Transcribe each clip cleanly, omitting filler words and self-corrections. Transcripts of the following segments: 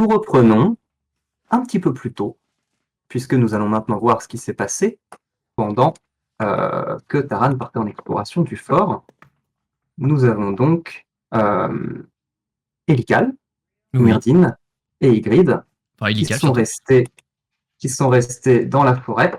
nous reprenons un petit peu plus tôt, puisque nous allons maintenant voir ce qui s'est passé pendant que Taran partait en exploration du fort. Nous avons donc Elical, Oui. Myrdine et Ygritte Enfin, qui Illical, sont surtout. restés dans la forêt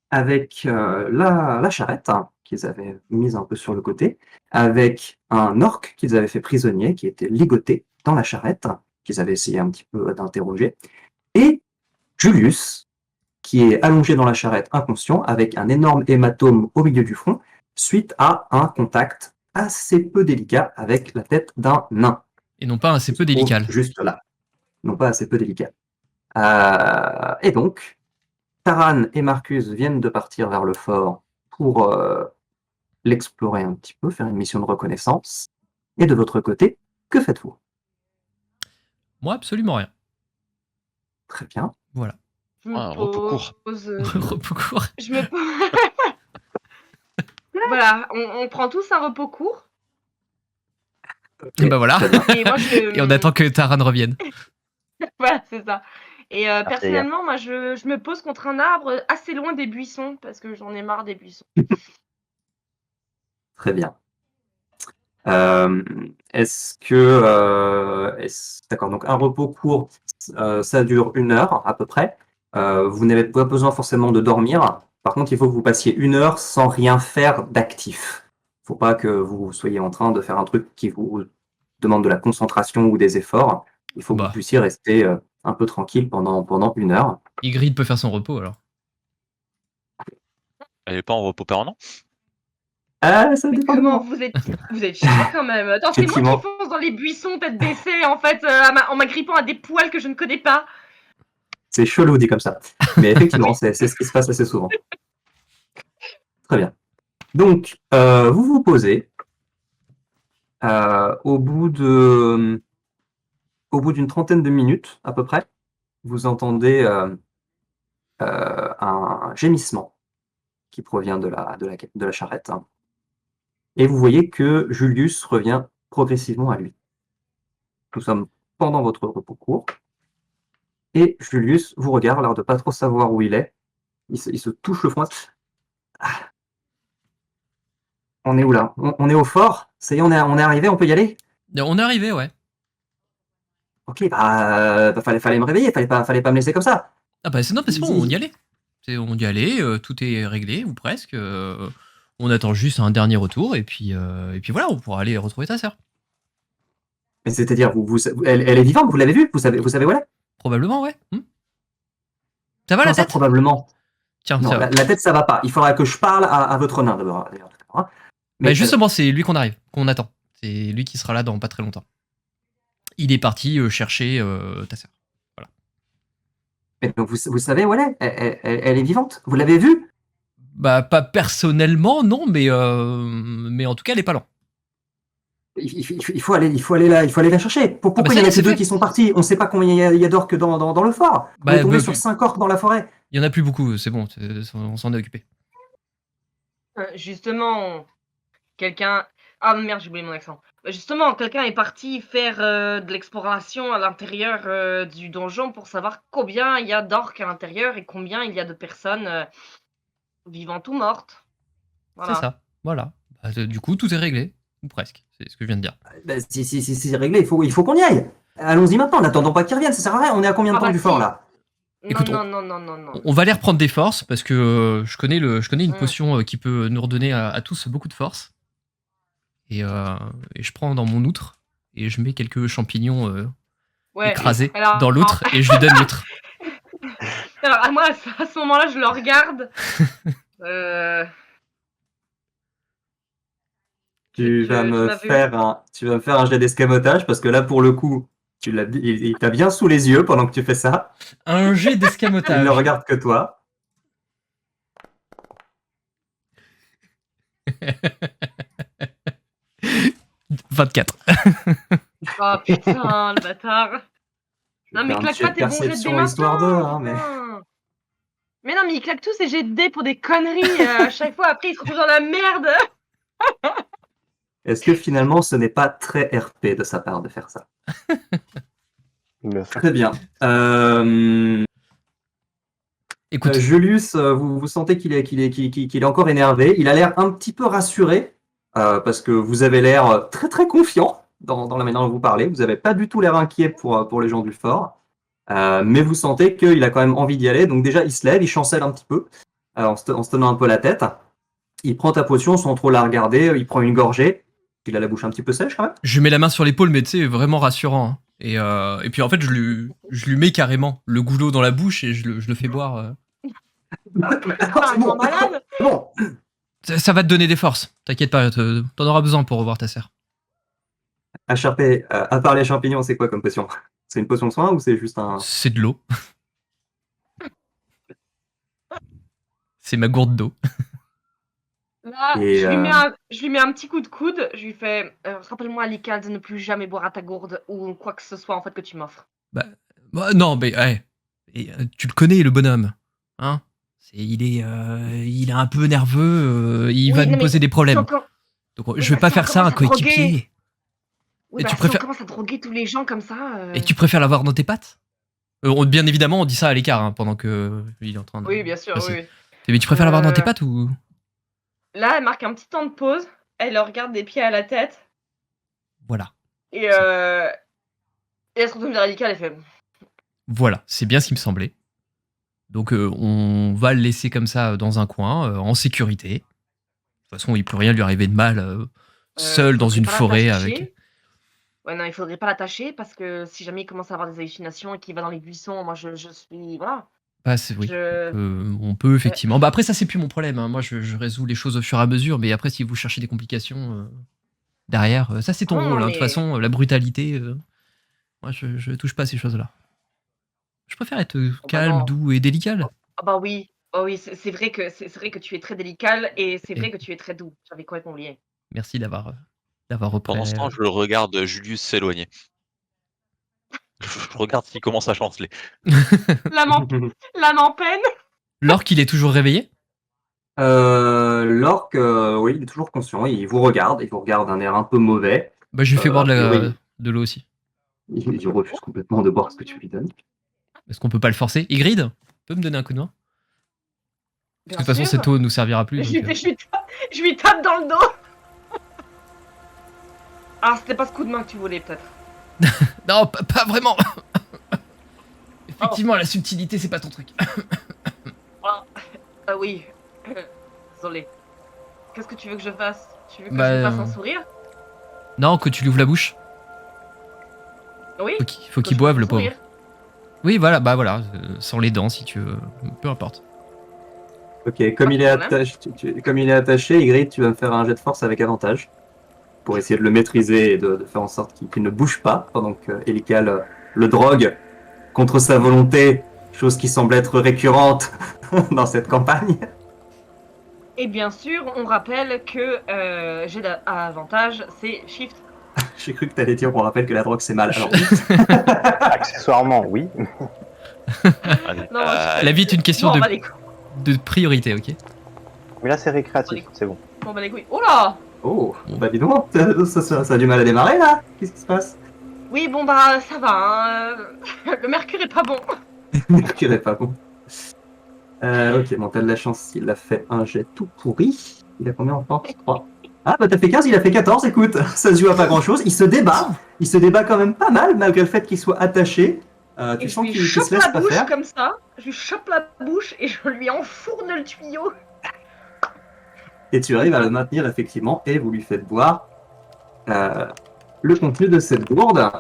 avec la charrette qu'ils avaient mise un peu sur le côté, avec un orc qu'ils avaient fait prisonnier, qui était ligoté dans la charrette, qu'ils avaient essayé un petit peu d'interroger, et Julius, qui est allongé dans la charrette inconscient, avec un énorme hématome au milieu du front, suite à un contact assez peu délicat avec la tête d'un nain. Et non pas assez peu délical. Juste là. Non pas assez peu délicat. Et donc, Taran et Marcus viennent de partir vers le fort pour l'explorer un petit peu, faire une mission de reconnaissance. Et de votre côté, que faites-vous? Moi, absolument rien. Très bien. Voilà. Je me repos court. pose. Repos court. Je me pose. Voilà, on prend tous un repos court. Et bah voilà. Très bien. Et moi, Et on attend que Taran revienne. Voilà, c'est ça. Et Merci, personnellement, moi, je me pose contre un arbre assez loin des buissons parce que j'en ai marre des buissons. Très bien. Est-ce que... D'accord, donc un repos court, ça dure 1 heure à peu près. Vous n'avez pas besoin forcément de dormir. Par contre, il faut que vous passiez 1 heure sans rien faire d'actif. Il ne faut pas que vous soyez en train de faire un truc qui vous demande de la concentration ou des efforts. Il faut que vous Bah, puissiez rester un peu tranquille pendant 1 heure. Ygritte peut faire son repos alors. Elle est pas en repos permanent? Ça Mais dépend de comment moi. vous êtes chiant quand même. Attends, c'est moi Effectivement. qui fonce dans les buissons tête baissée en fait en m'agrippant à des poils que je ne connais pas. C'est chelou dit comme ça. Mais effectivement, c'est ce qui se passe assez souvent. Très bien. Donc, vous vous posez. Au bout d'une trentaine de minutes, à peu près, vous entendez un gémissement qui provient de la charrette. Et vous voyez que Julius revient progressivement à lui. Nous sommes pendant votre repos court. Et Julius vous regarde, a l'air de pas trop savoir où il est. Il se touche le front. Ah. On est où là? On est au fort? Ça y est, on est arrivé, on peut y aller? On est arrivé, ouais. Ok, fallait me réveiller, fallait pas me laisser comme ça. Ah bah c'est non, mais c'est bon, on y allait. On y allait, tout est réglé, ou presque. On attend juste un dernier retour, et puis voilà, on pourra aller retrouver ta sœur. Mais c'est-à-dire, elle est vivante, vous l'avez vue? Vous savez où elle est? Probablement, ouais. Ça va la Comment ça, tête? probablement? Tiens, Non, ça va. la tête, ça va pas. Il faudra que je parle à votre nain d'abord. Hein. Bah justement, c'est lui qu'on arrive, qu'on attend. C'est lui qui sera là dans pas très longtemps. Il est parti chercher ta sœur. Voilà. Mais donc vous savez où elle est? Elle est vivante? Vous l'avez vue? Bah pas personnellement, non, mais en tout cas, elle est pas loin. Il faut aller la chercher. Pourquoi bah il y en a que c'est 2 fait. qui sont partis? On ne sait pas combien il y a d'orques dans le fort. On est tombé sur 5 orques dans la forêt. Il y en a plus beaucoup, c'est bon, on s'en est occupé. Justement, quelqu'un... Ah merde, j'ai oublié mon accent. Justement, quelqu'un est parti faire de l'exploration à l'intérieur du donjon pour savoir combien il y a d'orques à l'intérieur et combien il y a de personnes vivantes ou mortes. Voilà. C'est ça, voilà. Bah, du coup, tout est réglé, ou presque, c'est ce que je viens de dire. Si c'est réglé, il faut qu'on y aille. Allons-y maintenant, n'attendons pas qu'ils reviennent, ça sert à rien. On est à combien de temps du fort là? Écoute, non. On va aller reprendre des forces parce que je connais une potion qui peut nous redonner à tous beaucoup de force. Et je prends dans mon outre et je mets quelques champignons écrasés dans l'outre et je lui donne l'outre. Alors moi, à ce moment-là, je le regarde. Tu vas me faire un jet d'escamotage parce que là, pour le coup, il t'a bien sous les yeux pendant que tu fais ça. Un jet d'escamotage. Il ne regarde que toi. « 24. Oh putain, le bâtard. Non mais claque pas tes bons jets de dés maintenant. Mais non mais il claque tous ses jets de dés pour des conneries à chaque fois. Après il se retrouve dans la merde. Est-ce que finalement ce n'est pas très RP de sa part de faire ça? Mais Très bien. Écoute, Julius, vous sentez qu'il est encore énervé. Il a l'air un petit peu rassuré parce que vous avez l'air très très confiant dans la manière dont vous parlez. Vous n'avez pas du tout l'air inquiet pour les gens du fort. Mais vous sentez qu'il a quand même envie d'y aller. Donc déjà, il se lève, il chancelle un petit peu en se tenant un peu la tête. Il prend ta potion sans trop la regarder. Il prend une gorgée. Il a la bouche un petit peu sèche quand même. je lui mets la main sur l'épaule, mais tu sais, vraiment rassurant. Hein. Et puis en fait, je lui mets carrément le goulot dans la bouche et je le fais boire. Pas un grand malade. Bon. Ça va te donner des forces. T'inquiète pas, t'en auras besoin pour revoir ta sœur. HRP, à part les champignons, c'est quoi comme potion? C'est une potion de soin ou c'est juste un... C'est de l'eau. C'est ma gourde d'eau. Là, Et, je lui mets un petit coup de coude. Je lui fais rappelle-moi, Lical, de ne plus jamais boire à ta gourde ou quoi que ce soit en fait que tu m'offres. Bah, non, mais ouais. Tu le connais, le bonhomme. Hein il est un peu nerveux. Il va nous poser des problèmes. Donc je vais pas faire ça à un coéquipier. Oui, Et bah, tu si préfères- on commence à droguer tous les gens comme ça. Et tu préfères l'avoir dans tes pattes Bien évidemment, on dit ça à l'écart hein, pendant que il est en train de. Oui, bien sûr. passer. Oui. Mais tu préfères l'avoir dans tes pattes ou Là, elle marque un petit temps de pause. Elle le regarde des pieds à la tête. Voilà. Et elle se retourne vers Lical et fait Voilà, c'est bien ce qui me semblait. Donc on va le laisser comme ça dans un coin, en sécurité. De toute façon, il peut rien lui arriver de mal, seul dans faudrait une pas forêt l'attacher. avec. Ouais, non, il faudrait pas l'attacher parce que si jamais il commence à avoir des hallucinations et qu'il va dans les buissons, moi je suis. Voilà. Bah, oui. On peut effectivement. Bah après ça c'est plus mon problème. Hein. Moi je résous les choses au fur et à mesure, mais après si vous cherchez des complications derrière, ça c'est ton Non, rôle. Hein. De mais- toute façon, la brutalité, moi je touche pas à ces choses-là. Je préfère être calme, non. doux et délicat. Ah bah oui. Oh oui, c'est vrai que tu es très délicat et c'est vrai que tu es très doux. J'avais complètement oublié. Merci d'avoir repris. Pendant ce temps, je regarde Julius s'éloigner. Je regarde s'il commence à chanceler. L'âme en peine. L'orque, il est toujours réveillé? L'orque, oui, il est toujours conscient. Il vous regarde d'un air un peu mauvais. Bah je lui fais boire oui. de l'eau aussi. Il refuse complètement de boire ce que tu lui donnes. Est-ce qu'on peut pas le forcer? Ygritte, peut me donner un coup de main? Parce que de toute façon, cette eau nous servira plus. Je Donc, je lui tape dans le dos. Ah, c'était pas ce coup de main que tu voulais, peut-être. Non, pas vraiment. Effectivement, la subtilité, c'est pas ton truc. Ah oui. Désolé. Qu'est-ce que tu veux que je fasse? Tu veux que Bah, je fasse un sourire? Non, que tu lui ouvres la bouche. Oui. Faut qu'il boive, le pauvre. Oui, voilà, bah voilà, sans les dents si tu veux, peu importe. Ok, comme il est attaché, Ygritte, tu vas me faire un jet de force avec avantage pour essayer de le maîtriser et de faire en sorte qu'il ne bouge pas pendant que Elical le drogue contre sa volonté, chose qui semble être récurrente dans cette campagne. Et bien sûr, on rappelle que j'ai avantage, c'est Shift. J'ai cru que t'allais dire, on rappelle que la drogue c'est mal. Alors, accessoirement, oui. Allez, Non, La vie est une question Bon, de, bah les couilles. de priorité, ok? Mais là, c'est récréatif, c'est bon. Bon, bah les couilles. Oh là! oh, bah dis donc, ça a du mal à démarrer là. Qu'est-ce qui se passe? Oui, bon, bah ça va. Hein. Le mercure est pas bon. Mercure est pas bon. Ok, bon, t'as de la chance, il a fait un jet tout pourri. Il a combien en force? 3. Ah, bah t'as fait 15, il a fait 14, écoute, ça se joue à pas grand chose. Il se débat quand même pas mal, malgré le fait qu'il soit attaché. Tu Et je sens lui qu'il se chope laisse la pas bouche faire. comme ça. Je lui chope la bouche et je lui enfourne le tuyau. Et tu arrives à le maintenir effectivement, et vous lui faites boire le contenu de cette gourde.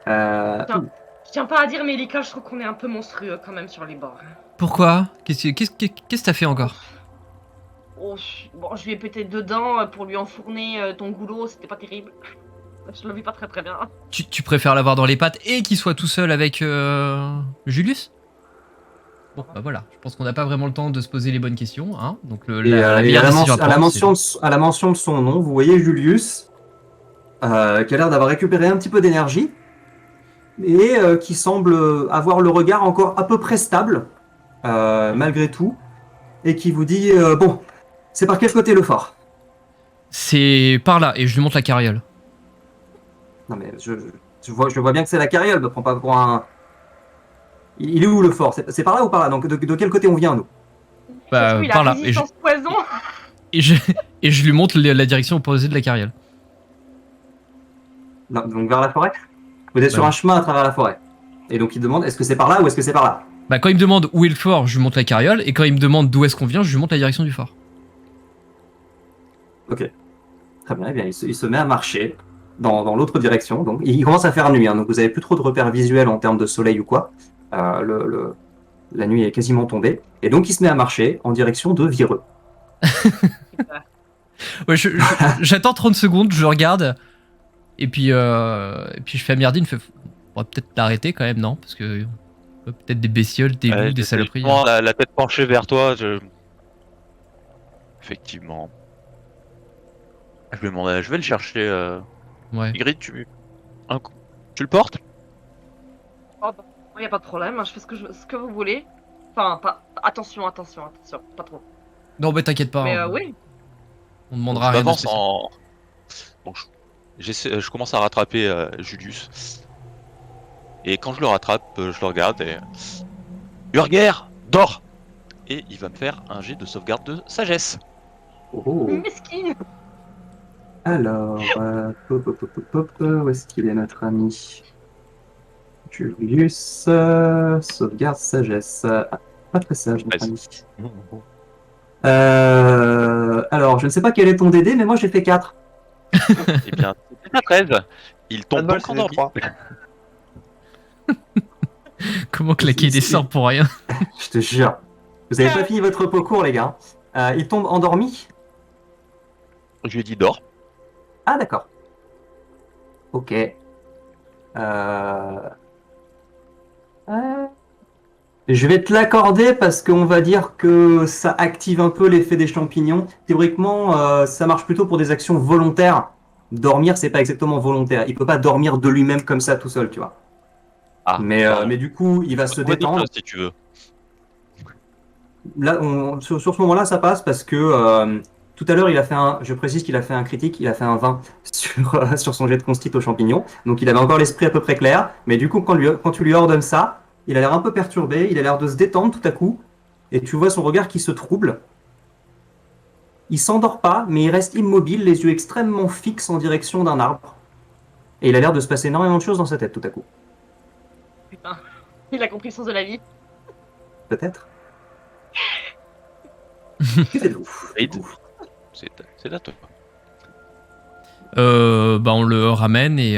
Je tiens pas à dire, mais Lika, je trouve qu'on est un peu monstrueux quand même sur les bords. Pourquoi? Qu'est-ce que t'as fait encore? Oh, bon, je lui ai pété dedans pour lui enfourner ton goulot, c'était pas terrible. Je le vis pas très très bien. Tu préfères l'avoir dans les pattes et qu'il soit tout seul avec Julius? Bon, bah voilà, je pense qu'on n'a pas vraiment le temps de se poser les bonnes questions. Hein. Donc Et la à meilleure décision à la prendre, à la mention de son nom, vous voyez Julius, qui a l'air d'avoir récupéré un petit peu d'énergie, et qui semble avoir le regard encore à peu près stable, malgré tout, et qui vous dit bon, c'est par quel côté le fort? C'est par là, et je lui montre la carriole. Non, mais je vois bien que c'est la carriole, me prends pas pour un. Il est où le fort? C'est par là ou par là? Donc de quel côté on vient, nous? Ça se Bah, trouve, il a par là. résistance poison. Et je lui montre la direction opposée de la carriole. Non, donc vers la forêt? Vous êtes sur Ouais. un chemin à travers la forêt. Et donc il demande est-ce que c'est par là ou est-ce que c'est par là? Bah, quand il me demande où est le fort, je lui montre la carriole, et quand il me demande d'où est-ce qu'on vient, je lui montre la direction du fort. Ok. Très bien, eh bien il se met à marcher dans l'autre direction. Donc il commence à faire nuit, hein, donc vous avez plus trop de repères visuels en termes de soleil ou quoi. La nuit est quasiment tombée. Et donc il se met à marcher en direction de Vireux. Ouais, j'attends 30 secondes, je regarde, et puis je fais à Myrdine, on va peut-être t'arrêter quand même, non? Parce que peut-être des bestioles, des loups, des saloperies. Justement, la tête penchée vers toi, effectivement. Je vais le chercher. Ouais. Ygritte, tu le portes? Oh, bah, il n'y a pas de problème, hein, je fais ce que vous voulez. Enfin, attention, pas trop. Non, mais t'inquiète pas, Mais hein, oui, on demandera rien de J'avance spécial. Donc, je commence à rattraper Julius. Et quand je le rattrape, je le regarde et. Urger, dors! Et il va me faire un jet de sauvegarde de sagesse. Oh. mesquine. Alors, où est-ce qu'il est notre ami Julius, sauvegarde sagesse. Ah, pas très sage, notre ami. Alors, je ne sais pas quel est ton DD, mais moi j'ai fait 4. Eh bien, c'est à 13. Il Pas de tombe bol, donc c'est des endormi. 3. Comment claquer des sorts pour rien? Je te jure. Vous avez pas fini votre repos court, les gars. Il tombe endormi. Je lui ai dit dors. Ah, d'accord. Ok. Je vais te l'accorder parce qu'on va dire que ça active un peu l'effet des champignons. Théoriquement, ça marche plutôt pour des actions volontaires. Dormir, c'est pas exactement volontaire. Il peut pas dormir de lui-même comme ça tout seul, tu vois. Ah, Mais du coup, il va se détendre. Si tu veux. Là, sur ce moment-là, ça passe parce que tout à l'heure, je précise qu'il a fait un critique, il a fait un 20 sur son jet de constit aux champignons. Donc il avait encore l'esprit à peu près clair. Mais du coup, quand tu lui ordonnes ça, il a l'air un peu perturbé, il a l'air de se détendre tout à coup. Et tu vois son regard qui se trouble. Il s'endort pas, mais il reste immobile, les yeux extrêmement fixes en direction d'un arbre. Et il a l'air de se passer énormément de choses dans sa tête tout à coup. Putain, il a compris le sens de la vie. Peut-être. Que faites-vous? Aide. C'est à toi. Bah, on le ramène, et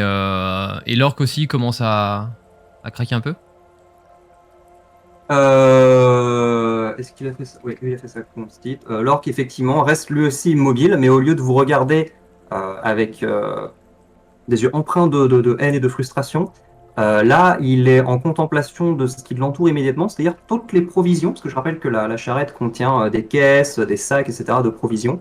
l'orque aussi commence à craquer un peu. Est-ce qu'il a fait ça? Oui, lui, il a fait ça consti. L'orque, effectivement, reste lui aussi immobile, mais au lieu de vous regarder avec des yeux empreints de haine et de frustration, là, il est en contemplation de ce qui l'entoure immédiatement, c'est-à-dire toutes les provisions, parce que je rappelle que la charrette contient des caisses, des sacs, etc., de provisions.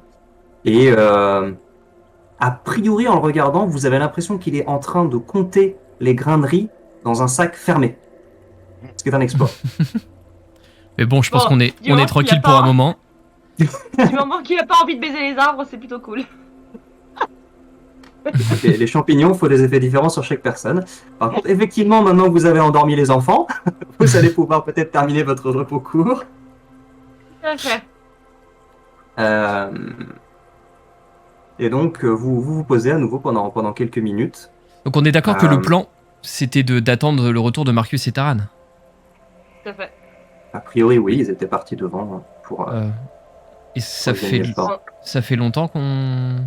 Et a priori, en le regardant, vous avez l'impression qu'il est en train de compter les grains de riz dans un sac fermé. Ce qui est un exploit. Mais bon, je pense Bon, qu'on est du moment tranquille qu'il a pour pas- un moment. Du moment qu'il a pas envie de baiser les arbres, c'est plutôt cool. Les champignons, il faut des effets différents sur chaque personne. Par contre, effectivement, maintenant que vous avez endormi les enfants, vous allez pouvoir peut-être terminer votre repos court. Tout à fait. Et donc, vous posez à nouveau pendant quelques minutes. Donc on est d'accord que Euh. le plan, c'était d'attendre le retour de Marcus et Taran. Tout à fait. A priori, oui, ils étaient partis devant pour Et ça pour gagner fait, le fort. ça fait longtemps qu'on...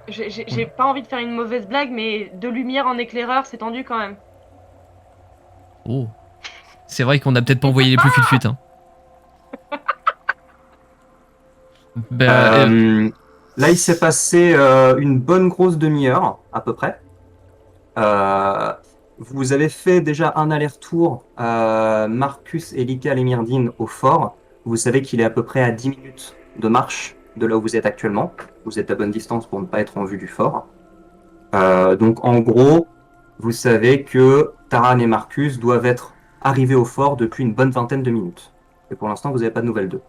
J'ai pas envie de faire une mauvaise blague, mais de lumière en éclaireur, c'est tendu quand même. Oh. C'est vrai qu'on a peut-être pas envoyé les plus fut-fut, hein. Bah, Là, il s'est passé une bonne grosse demi-heure, à peu près. Vous avez fait déjà un aller-retour, Marcus et Lycal et Myrdine au fort. Vous savez qu'il est à peu près à 10 minutes de marche de là où vous êtes actuellement. Vous êtes à bonne distance pour ne pas être en vue du fort. Donc en gros, vous savez que Taran et Marcus doivent être arrivés au fort depuis une bonne vingtaine de minutes. Et pour l'instant, vous n'avez pas de nouvelles d'eux.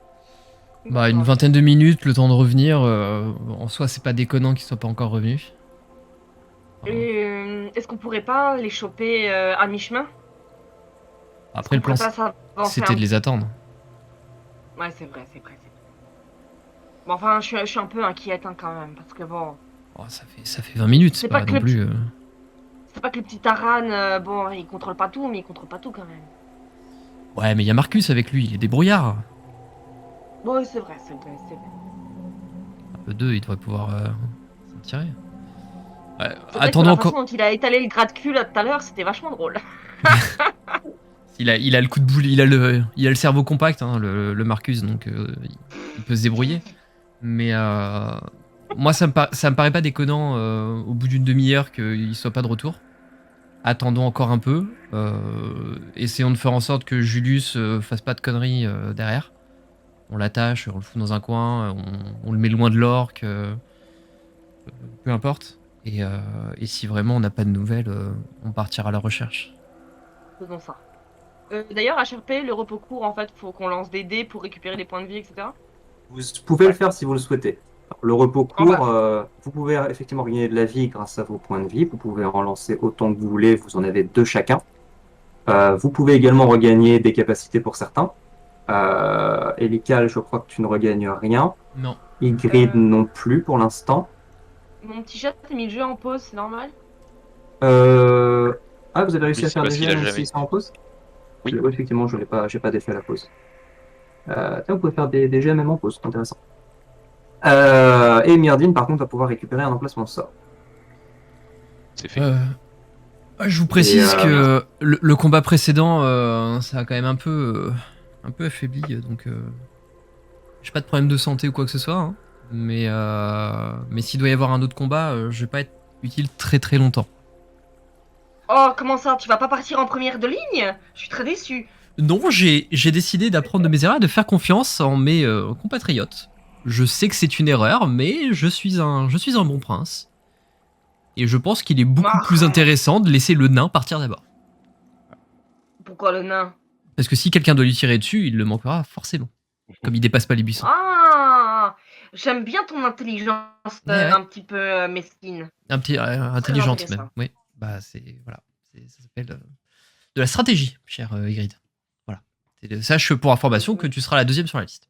Bah, une vingtaine de minutes, le temps de revenir. En soi, c'est pas déconnant qu'ils soient pas encore revenus. Et est-ce qu'on pourrait pas les choper à mi-chemin? Après, le plan, pourrait pas s'avancer c'était un de les attendre. Ouais, c'est vrai, c'est vrai. Bon, enfin, je suis un peu inquiète hein, quand même, parce que bon, Oh, ça fait 20 minutes, c'est C'est pas pas que non le plus. c'est pas que le petit Taran, bon, il contrôle pas tout, mais il contrôle pas tout quand même. Ouais, mais il y a Marcus avec lui, il est débrouillard. Bon, c'est vrai, c'est vrai, c'est vrai. Eux deux, ils devraient pouvoir s'en tirer. Ouais, C'est vrai que attendons la encore. façon dont il a étalé le gratte-cul là tout à l'heure, c'était vachement drôle. Il a le coup de boule, il a le cerveau compact, hein, le Marcus, donc il peut se débrouiller. Mais moi, ça me paraît pas déconnant au bout d'une demi-heure qu'il soit pas de retour. Attendons encore un peu. Essayons de faire en sorte que Julius fasse pas de conneries derrière. On l'attache, on le fout dans un coin, on le met loin de l'orque, peu importe. Et si vraiment on n'a pas de nouvelles, on partira à la recherche. Faisons ça. D'ailleurs, HRP, le repos court, en fait, faut qu'on lance des dés pour récupérer les points de vie, etc. Vous pouvez le faire si vous le souhaitez. Alors, le repos Ah bah. court, vous pouvez effectivement gagner de la vie grâce à vos points de vie. Vous pouvez en lancer autant que vous voulez, vous en avez 2 chacun. Vous pouvez également regagner des capacités pour certains. Elical, je crois que tu ne regagnes rien. Non. Ygritte non plus pour l'instant. Mon petit chat a mis le jeu en pause, c'est normal? Ah, vous avez réussi Oui, à c'est faire des parce qu'il jets a même jamais. s'ils sont en pause? Oui. Effectivement, j'ai pas d'effet à la pause. Tiens, vous pouvez faire des jets même en pause, c'est intéressant. Et Myrdine, par contre, va pouvoir récupérer un emplacement de sort. C'est fait. Je vous précise Et, que le combat précédent, ça a quand même un peu affaibli, donc j'ai pas de problème de santé ou quoi que ce soit. Hein. Mais s'il doit y avoir un autre combat, je vais pas être utile très très longtemps. Oh, comment ça? Tu vas pas partir en première de ligne? Je suis très déçu. Non, j'ai décidé d'apprendre de mes erreurs et de faire confiance en mes compatriotes. Je sais que c'est une erreur, mais je suis un bon prince. Et je pense qu'il est beaucoup plus intéressant de laisser le nain partir d'abord. Pourquoi le nain? Parce que si quelqu'un doit lui tirer dessus, il le manquera forcément. Comme il dépasse pas les buissons. Ah, j'aime bien ton intelligence Ouais. un petit peu mesquine. Un petit intelligente intéressant. même. Oui. Bah c'est voilà. Ça s'appelle de la stratégie, cher Ygritte. Voilà. Sache pour information que tu seras la deuxième sur la liste.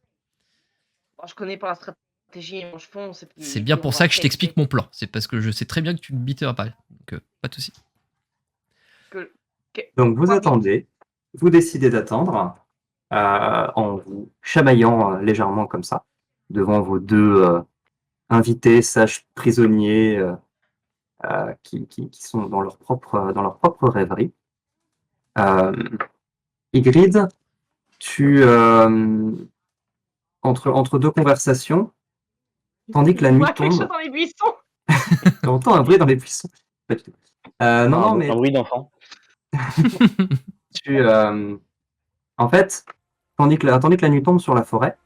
Bon, je connais pas la stratégie, je fonce. C'est bien pour ça que je t'explique mon plan. C'est parce que je sais très bien que tu ne biteras pas. Donc pas de soucis. Donc vous attendez, vous décidez d'attendre en vous chamaillant légèrement comme ça, devant vos 2 invités, sages prisonniers qui sont dans leur propre rêverie. Ygritte, tu entre 2 conversations, tandis que la nuit quelque chose tombe. dans les buissons. T'entends un bruit dans les buissons. Pas du tout. Non, mais Un bruit d'enfant. en fait, tandis que la nuit tombe sur la forêt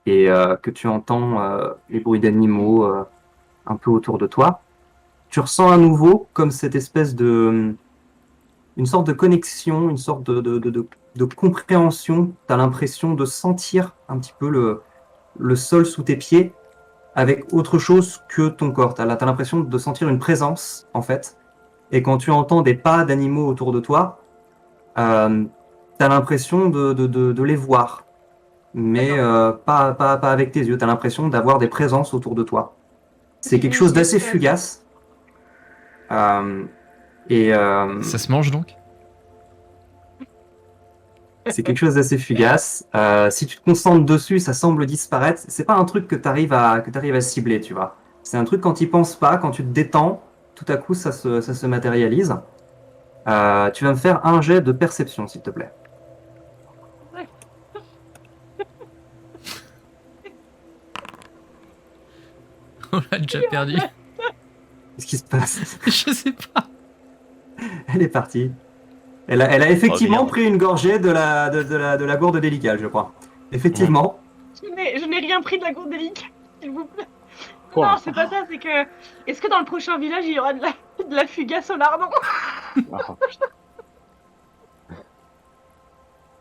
et que tu entends les bruits d'animaux un peu autour de toi, tu ressens à nouveau comme cette espèce de une sorte de connexion, une sorte de compréhension. Tu as l'impression de sentir un petit peu le sol sous tes pieds avec autre chose que ton corps. Tu as l'impression de sentir une présence, en fait. Et quand tu entends des pas d'animaux autour de toi, tu as l'impression de les voir. Mais pas avec tes yeux. Tu as l'impression d'avoir des présences autour de toi. C'est quelque chose d'assez fugace. Ça se mange donc? C'est quelque chose d'assez fugace. Si tu te concentres dessus, ça semble disparaître. C'est pas un truc que tu arrives à cibler, tu vois. C'est un truc quand tu penses pas, quand tu te détends, tout à coup ça se matérialise. Tu vas me faire un jet de perception, s'il te plaît. On l'a déjà perdu. Qu'est-ce qui se passe? Je sais pas. Elle est partie. Elle a effectivement pris une gorgée de la gourde délicale, je crois. Effectivement. Je n'ai rien pris de la gourde délicate, s'il vous plaît. Non, c'est pas ça, c'est que... Est-ce que dans le prochain village, il y aura de la fugasse au lardon?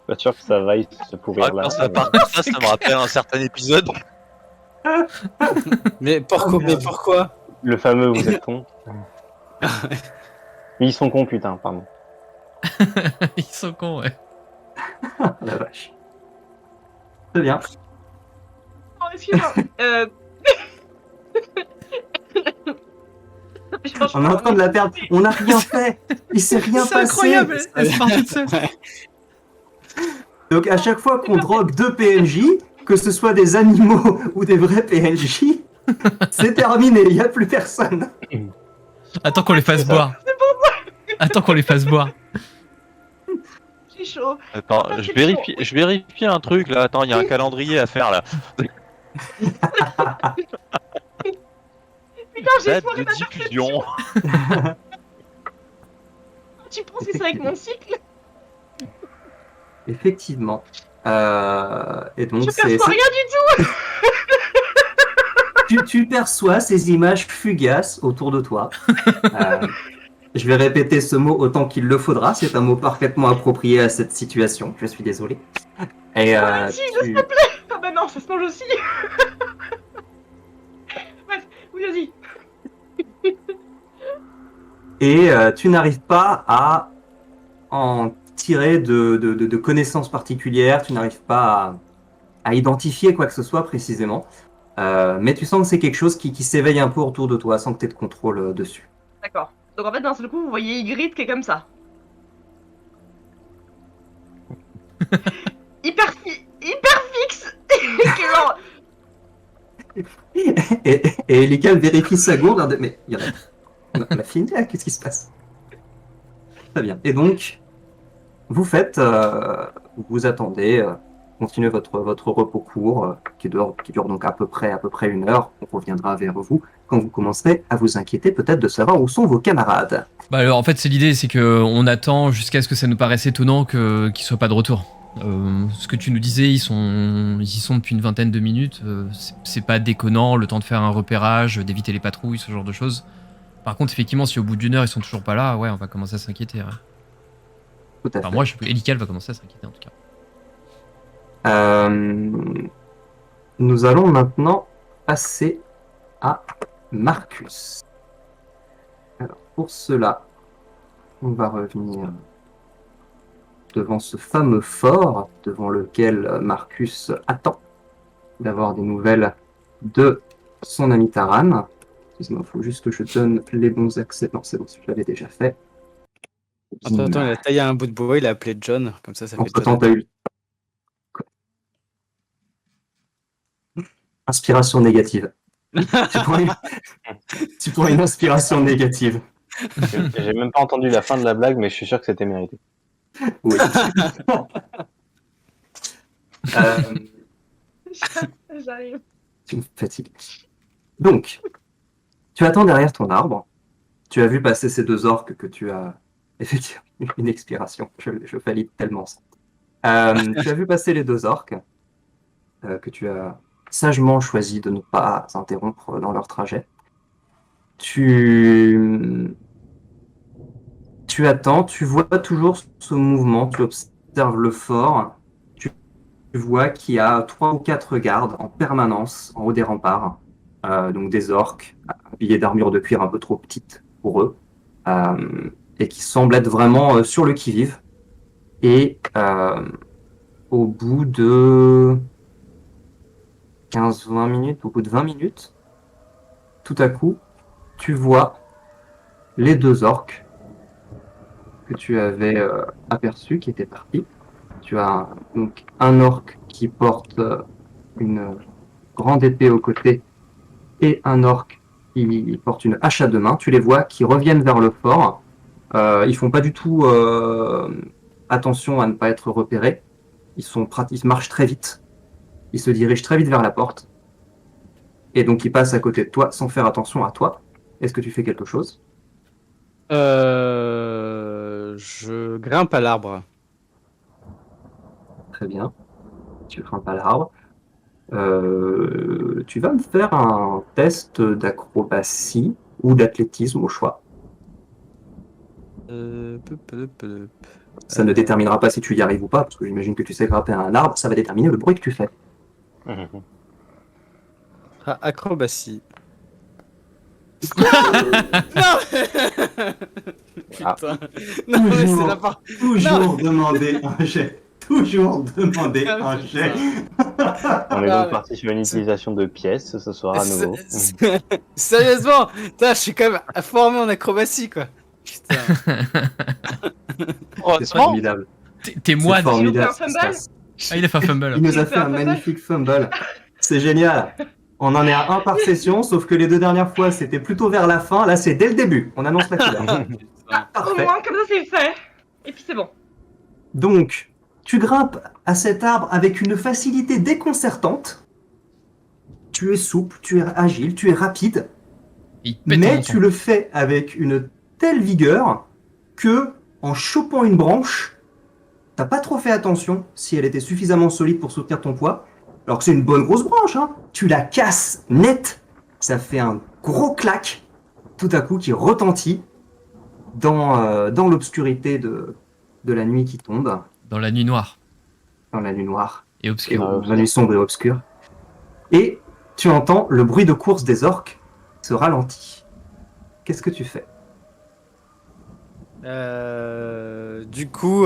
Pas sûr que ça vaille se pourrir Ah, là. quand ça part comme ça me rappelle un certain épisode. Mais pourquoi? Le fameux vous êtes con. Ils sont cons, putain, pardon. Ils sont cons, ouais. La vache. Très bien. Oh, excuse-moi. On est en train de la perdre. On n'a rien fait. Il s'est rien C'est passé. incroyable, elle se part toute seule. Donc à chaque fois qu'on drogue deux PNJ, que ce soit des animaux ou des vrais PNJ, c'est terminé. Il n'y a plus personne. Attends qu'on les fasse boire. Attends qu'on les fasse boire. J'ai chaud. Attends, Ah, je c'est vérifie un truc là. Attends, il y a un calendrier à faire là. Putain, j'ai Date foiré de ma diffusion. perception. Tu penses que c'est avec mon cycle? Effectivement. Et donc Je perçois rien du tout. tu perçois ces images fugaces autour de toi. Je vais répéter ce mot autant qu'il le faudra. C'est un mot parfaitement approprié à cette situation. Je suis désolé. Et Vas-y, s'il te plaît. Ah bah non, ça se mange aussi. Bref, oui, vas-y. Et tu n'arrives pas à en tirer de connaissances particulières. Tu n'arrives pas à identifier quoi que ce soit précisément. Mais tu sens que c'est quelque chose qui s'éveille un peu autour de toi sans que tu aies de contrôle dessus. D'accord. Donc en fait, d'un seul coup, vous voyez Ygritte qui est comme ça. hyper fixe. Qui est genre... Et Elical vérifie sa gourde. Mais il y en a... on a fini là, qu'est-ce qui se passe? Très bien. Et donc, vous faites, vous attendez, continuez votre repos court, qui dure donc à peu près 1 heure. On reviendra vers vous quand vous commencerez à vous inquiéter peut-être de savoir où sont vos camarades. Bah alors en fait c'est l'idée, c'est que on attend jusqu'à ce que ça nous paraisse étonnant qu'ils soient pas de retour. Ce que tu nous disais, ils y sont depuis une vingtaine de minutes. C'est pas déconnant, le temps de faire un repérage, d'éviter les patrouilles, ce genre de choses. Par contre, effectivement, si au bout d'1 heure ils sont toujours pas là, ouais, on va commencer à s'inquiéter. Ouais. Tout à fait. Enfin, moi, Elical va commencer à s'inquiéter en tout cas. Nous allons maintenant passer à Marcus. Alors, pour cela, on va revenir devant ce fameux fort devant lequel Marcus attend d'avoir des nouvelles de son ami Taran. Il faut juste que je donne les bons accès. Non, c'est bon, je l'avais déjà fait. Attends, il a taillé un bout de bois, il a appelé John, comme ça fait Entre-temps, t'as eu... Inspiration négative. tu prends une inspiration négative. J'ai même pas entendu la fin de la blague, mais je suis sûr que c'était mérité. Oui. J'arrive. Tu me fatigues. Donc, tu attends derrière ton arbre. Tu as vu passer ces 2 orques que tu as... Effectivement, une expiration. Je valide tellement ça. Tu as vu passer les 2 orques que tu as sagement choisi de ne pas interrompre dans leur trajet. Tu attends, tu vois toujours ce mouvement, tu observes le fort, tu vois qu'il y a 3 ou 4 gardes en permanence en haut des remparts, donc des orques habillés d'armure de cuir un peu trop petite pour eux, et qui semblent être vraiment sur le qui-vive. Et au bout de 15-20 minutes, au bout de 20 minutes, tout à coup, tu vois les 2 orques que tu avais aperçus, qui étaient partis. Tu as donc un orc qui porte une grande épée au côté et un orc qui porte une hache à 2 mains. Tu les vois qui reviennent vers le fort. Ils font pas du tout attention à ne pas être repérés. Ils marchent très vite. Ils se dirigent très vite vers la porte. Et donc ils passent à côté de toi sans faire attention à toi. Est-ce que tu fais quelque chose? Je grimpe à l'arbre. Très bien. Tu grimpes à l'arbre. Tu vas me faire un test d'acrobatie ou d'athlétisme au choix. Ça ne déterminera pas si tu y arrives ou pas, parce que j'imagine que tu sais grimper à un arbre, ça va déterminer le bruit que tu fais. Acrobatie. Ah. Putain. Non, mais c'est Toujours, n'importe. toujours demander un jet. Toujours demander Ah, un jet. On est Ah, donc parti sur une utilisation de pièces ce soir à nouveau. Sérieusement, putain, je suis quand même formé en acrobatie, quoi. Putain. C'est Heureusement, formidable. T'es C'est moine. formidable. Il nous fait un ce qui se passe. Ah, il a fait un fumble. Il nous a Il fait fait un un fumble. magnifique fumble. C'est génial. On en est à un par session, sauf que les 2 dernières fois, c'était plutôt vers la fin. Là, c'est dès le début. On annonce la couleur. Ah, au Parfait. moins, comme ça, c'est fait. Et puis c'est bon. Donc, tu grimpes à cet arbre avec une facilité déconcertante. Tu es souple, tu es agile, tu es rapide. Il pète en Mais montant. tu le fais avec une telle vigueur que, en chopant une branche, t'as pas trop fait attention si elle était suffisamment solide pour soutenir ton poids. Alors que c'est une bonne grosse branche, hein. Tu la casses net, ça fait un gros clac, tout à coup, qui retentit dans l'obscurité de la nuit qui tombe, Dans la nuit noire dans la nuit noire, et et obscure. la nuit sombre et obscure. Et tu entends le bruit de course des orques se ralentit. Qu'est-ce que tu fais? Du coup,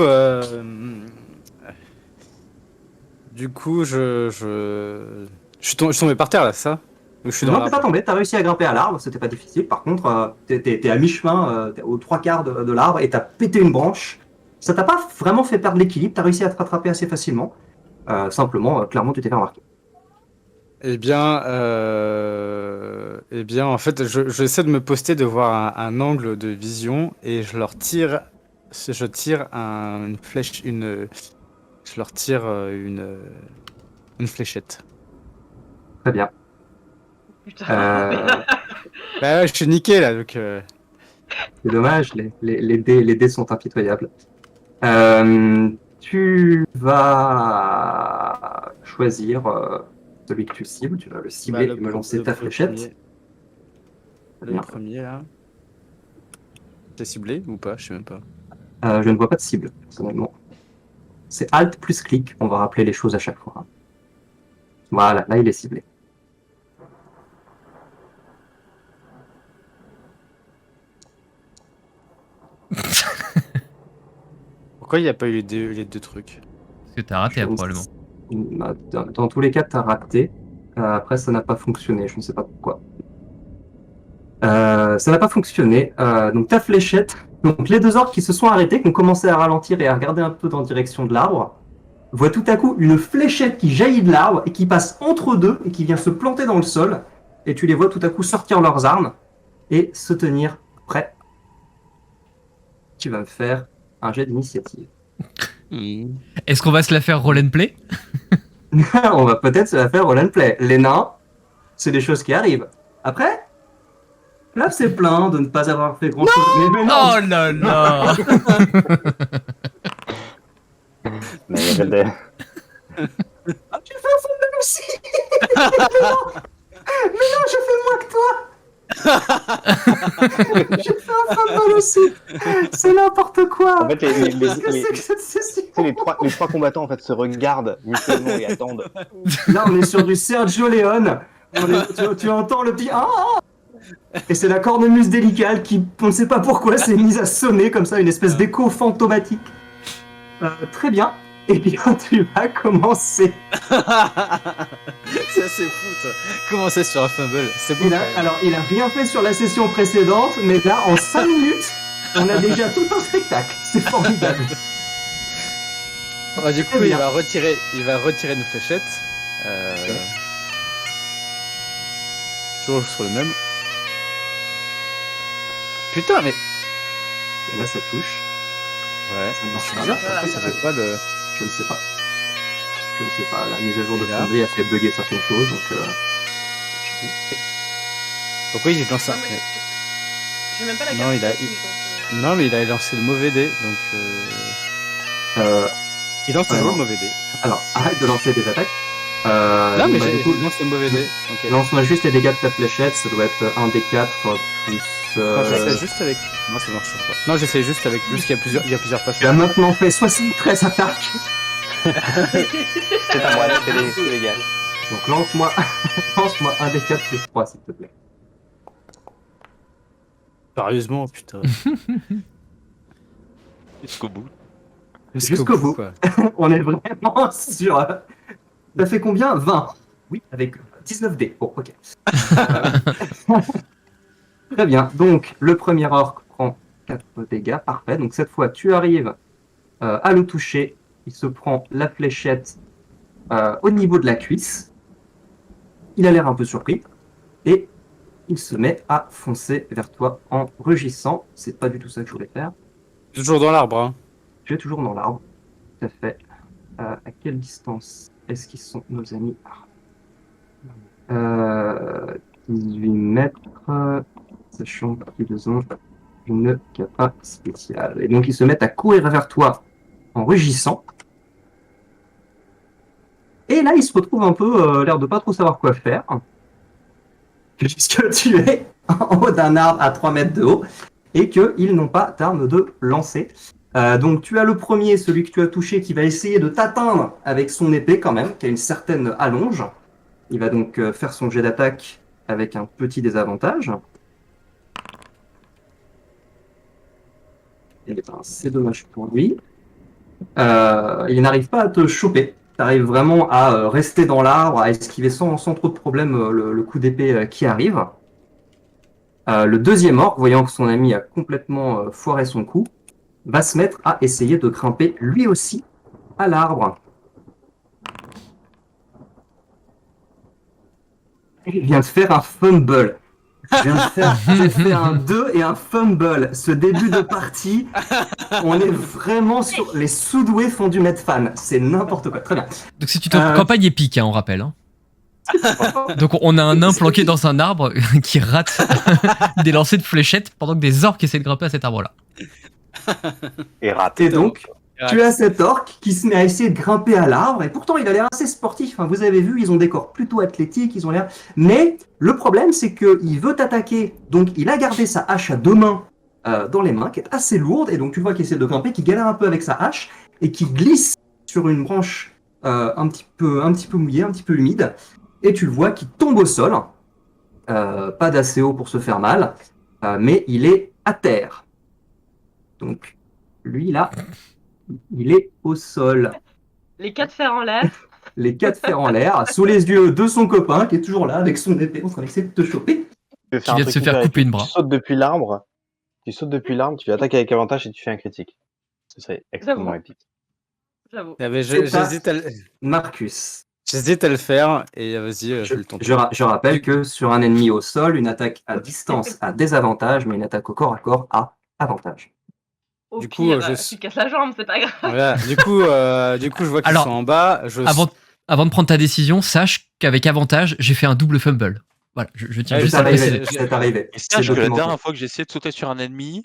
je suis tombé par terre là, ça? Ou je suis dans Non, t'es pas l'arbre? tombé, t'as réussi à grimper à l'arbre, c'était pas difficile. Par contre, t'es à mi-chemin, t'es aux 3/4 de l'arbre et t'as pété une branche. Ça t'a pas vraiment fait perdre l'équilibre, t'as réussi à te rattraper assez facilement. Simplement, clairement, tu t'es fait remarquer. Eh bien, en fait, j'essaie de me poster, de voir un angle de vision et je tire une flèche, je leur tire une fléchette. Très bien. Putain. Bah ouais, je suis niqué là, donc. C'est dommage, les dés sont impitoyables. Tu vas choisir celui que tu cibles, tu vas le cibler et me lancer ta fléchette. Le Bien. premier là. C'est ciblé ou pas? Je sais même pas. Je ne vois pas de cible, personnellement. C'est Alt plus clic, on va rappeler les choses à chaque fois. Hein. Voilà, là il est ciblé. Pourquoi il n'y a pas eu les deux trucs? Parce que t'as raté, Je ne probablement. Dans tous les cas, tu as raté. Après, ça n'a pas fonctionné, je ne sais pas pourquoi. Ça n'a pas fonctionné. Donc ta fléchette, donc les 2 orques qui se sont arrêtés, qui ont commencé à ralentir et à regarder un peu dans la direction de l'arbre, voient tout à coup une fléchette qui jaillit de l'arbre et qui passe entre deux et qui vient se planter dans le sol. Et tu les vois tout à coup sortir leurs armes et se tenir prêts. Tu vas me faire un jet d'initiative. Est-ce qu'on va se la faire roll and play? On va peut-être se la faire roll and play. Les nains, c'est des choses qui arrivent. Après, là, c'est plein de ne pas avoir fait grand-chose. Mais non, Oh là là. Mais il y avait des- Ah, tu fais un fumble aussi. Mais non, je fais moins que toi. Je fais un fumble aussi. C'est n'importe quoi. En fait, Qu'est-ce que c'est que cette session? tu sais, les trois combattants en fait se regardent mutuellement et attendent. Là, on est sur du Sergio Leone. Tu entends le petit ah. Et c'est la cornemuse délicate qui, on ne sait pas pourquoi, s'est mise à sonner comme ça, une espèce d'écho fantomatique. Très bien. Eh bien, tu vas commencer. Ça c'est fou ça. Commencer sur un fumble, c'est beau. Alors, il a rien fait sur la session précédente, mais là, en 5 minutes, on a déjà tout un spectacle. C'est formidable. Du coup, Très il bien. va retirer une fléchette. Toujours sur le même. Putain, mais. Et là, ça touche. Ouais. Ça marche C'est pas. bizarre, pourquoi ça fait pas le. Je ne sais pas. Je ne sais pas. La mise à jour de Et là Foundry a fait bugger certaines choses, donc... Pourquoi il lance un. Non, mais j'ai même pas la Non, carte. il a- donc, Non, mais il a lancé le mauvais dé, donc. Il lance toujours Alors. le mauvais dé. Alors, arrête de lancer des attaques. Non, mais bah, du coup, non, c'est un mauvais dé. Ok. lance-moi juste les dégâts de ta fléchette, ça doit être 1 des 4 plus. Non, j'essaie juste avec. Non, ça marche pas. Non, j'essaie juste avec. Juste qu'il y a plusieurs passes. Tu as maintenant fait 73 attaques. C'est à moi, c'est légal. Donc lance-moi lance-moi 1 des 4 plus 3, s'il te plaît. Sérieusement, putain. Jusqu'au bout. Jusqu'au bout. Quoi. On est vraiment sur. Ça fait combien 20. Oui, avec 19 dés. Bon, ok. Très bien. Donc, le premier orc prend 4 dégâts. Parfait. Donc, cette fois, tu arrives à le toucher. Il se prend la fléchette au niveau de la cuisse. Il a l'air un peu surpris. Et il se met à foncer vers toi en rugissant. C'est pas du tout ça que je voulais faire. Toujours dans l'arbre, hein. Je vais toujours dans l'arbre. Tout à fait. À quelle distance est-ce qu'ils sont nos amis? 18 mètres, sachant qu'ils ont une capa spéciale. Et donc ils se mettent à courir vers toi en rugissant. Et là, ils se retrouvent un peu l'air de pas trop savoir quoi faire. Puisque tu es en haut d'un arbre à 3 mètres de haut et qu'ils n'ont pas d'arme de lancer. Donc tu as le premier, celui que tu as touché, qui va essayer de t'atteindre avec son épée quand même, qui a une certaine allonge. Il va donc faire son jet d'attaque avec un petit désavantage. Et ben, c'est dommage pour lui. Il n'arrive pas à te choper. Tu arrives vraiment à rester dans l'arbre, à esquiver sans trop de problème le coup d'épée qui arrive. Le deuxième orc, voyant que son ami a complètement foiré son coup, va se mettre à essayer de grimper lui aussi à l'arbre. Il vient de faire un fumble. J'ai fait un 2 et un fumble. Ce début de partie, on est vraiment sur les sous-doués font du Medfan. C'est n'importe quoi. Très bien. Donc c'est une campagne épique, hein, on rappelle. Hein. Donc on a un nain planqué dans un arbre qui rate des lancers de fléchettes pendant que des orques essaient de grimper à cet arbre-là. Et raté. Et donc, tu as cet orc qui se met à essayer de grimper à l'arbre, et pourtant il a l'air assez sportif. Enfin, vous avez vu, ils ont des corps plutôt athlétiques, ils ont l'air. Mais le problème, c'est qu'il veut t'attaquer, donc il a gardé sa hache à 2 mains dans les mains, qui est assez lourde, et donc tu vois qu'il essaie de grimper, qu'il galère un peu avec sa hache, et qui glisse sur une branche un petit peu mouillée, un petit peu humide, et tu le vois qui tombe au sol, pas d'assez haut pour se faire mal, mais il est à terre. Donc, lui là, il est au sol. Les 4 fers en l'air. Les 4 fers en l'air, sous les yeux de son copain qui est toujours là avec son épée en train d'essayer de te choper. Tu Qui vient de se faire couper une bras. Tu sautes depuis l'arbre, tu attaques avec avantage et tu fais un critique. Ce serait extrêmement J'avoue. épique. J'avoue. Ah, mais C'est pas- j'hésite à le... Marcus. J'hésite à le faire, et vas-y, je le tente. Je rappelle que sur un ennemi au sol, une attaque à distance a désavantage, mais une attaque au corps à corps a avantage. Au Du coup, pire, je- tu casses la jambe, c'est pas grave. Voilà. Du coup, je vois qu'ils Alors, sont en bas. Avant de prendre ta décision, sache qu'avec avantage, j'ai fait un double fumble. Voilà, je tiens Ah, juste C'est à le préciser. arrivé. C'est arrivé. Et C'est sache que la documenté. dernière fois que j'ai essayé de sauter sur un ennemi,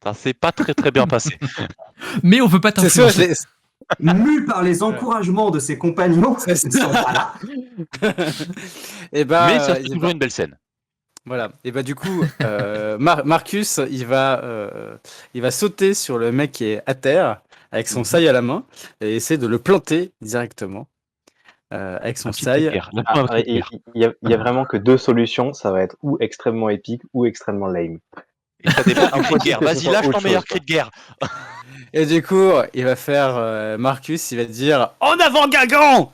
ça s'est pas très bien passé. Mais on veut pas C'est sûr, t'influencer. Mu par les encouragements de ses compagnons, C'est ils ne sont pas là. Et bah, Mais ça fait toujours une belle scène. voilà. Et bah du coup, Marcus, il va sauter sur le mec qui est à terre avec son saille à la main et essayer de le planter directement avec son saille. Il y a vraiment que 2 solutions, ça va être ou extrêmement épique ou extrêmement lame. Et ça dépend du cri de guerre. Que ce Vas-y, soit lâche autre ton meilleur chose, cri de guerre. Et du coup, il va faire Marcus, il va dire en avant Guingamp.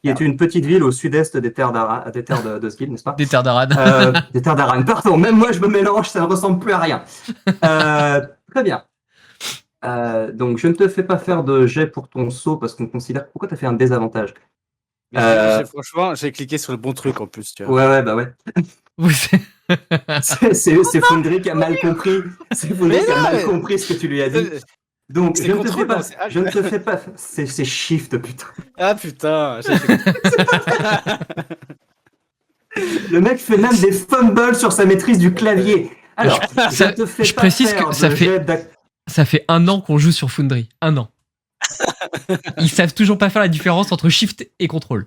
Qui est une petite ville au sud-est des terres de Skill, n'est-ce pas? Des terres d'Arad. Des terres d'Aran. Pardon, même moi je me mélange, ça ne ressemble plus à rien. Très bien. Donc je ne te fais pas faire de jet pour ton saut parce qu'on considère. Pourquoi tu as fait un désavantage? Franchement, j'ai cliqué sur le bon truc en plus. Tu vois. Ouais, bah ouais. Oui, c'est- C'est Fundry qui a mal compris. C'est Fundry Mais qui a non, mal mais- compris ce que tu lui as dit. Donc C'est je ne te contrôle, fais pas. non, c'est H. Je ne te fais pas. C'est Shift, putain. Ah putain, j'ai fait- Le mec fait même des fumbles sur sa maîtrise du clavier. Alors, Ça- je te fais je pas précise faire que ça de fait- jet d'ac- Ça fait 1 an qu'on joue sur Foundry. 1 an. Ils savent toujours pas faire la différence entre shift et contrôle.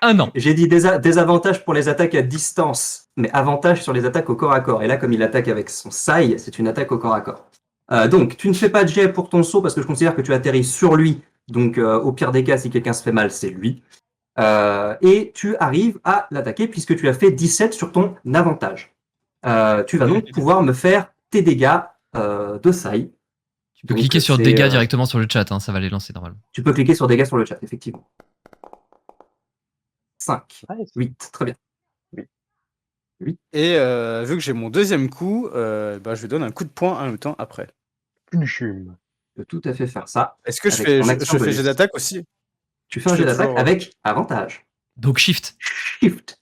Un an. J'ai dit désavantage pour les attaques à distance, mais avantage sur les attaques au corps à corps. Et là, comme il attaque avec son sai, c'est une attaque au corps à corps. Donc, tu ne fais pas de jet pour ton saut parce que je considère que tu atterris sur lui. Donc, au pire des cas, si quelqu'un se fait mal, c'est lui. Et tu arrives à l'attaquer puisque tu as fait 17 sur ton avantage. Tu vas donc pouvoir me faire tes dégâts de sai. Tu peux Donc, cliquer sur c'est, dégâts directement sur le chat, hein, ça va les lancer normalement. Tu peux cliquer sur dégâts sur le chat, effectivement. 5, Nice. 8, très bien. Et vu que j'ai mon deuxième coup, je lui donne un coup de poing en même temps après. Tu peux tout à fait faire ça. Est-ce que je Avec fais, ton je, action je fais bonus. jet d'attaque aussi? Tu fais un Je jet fais d'attaque toujours- avec avantage. Donc shift. Shift.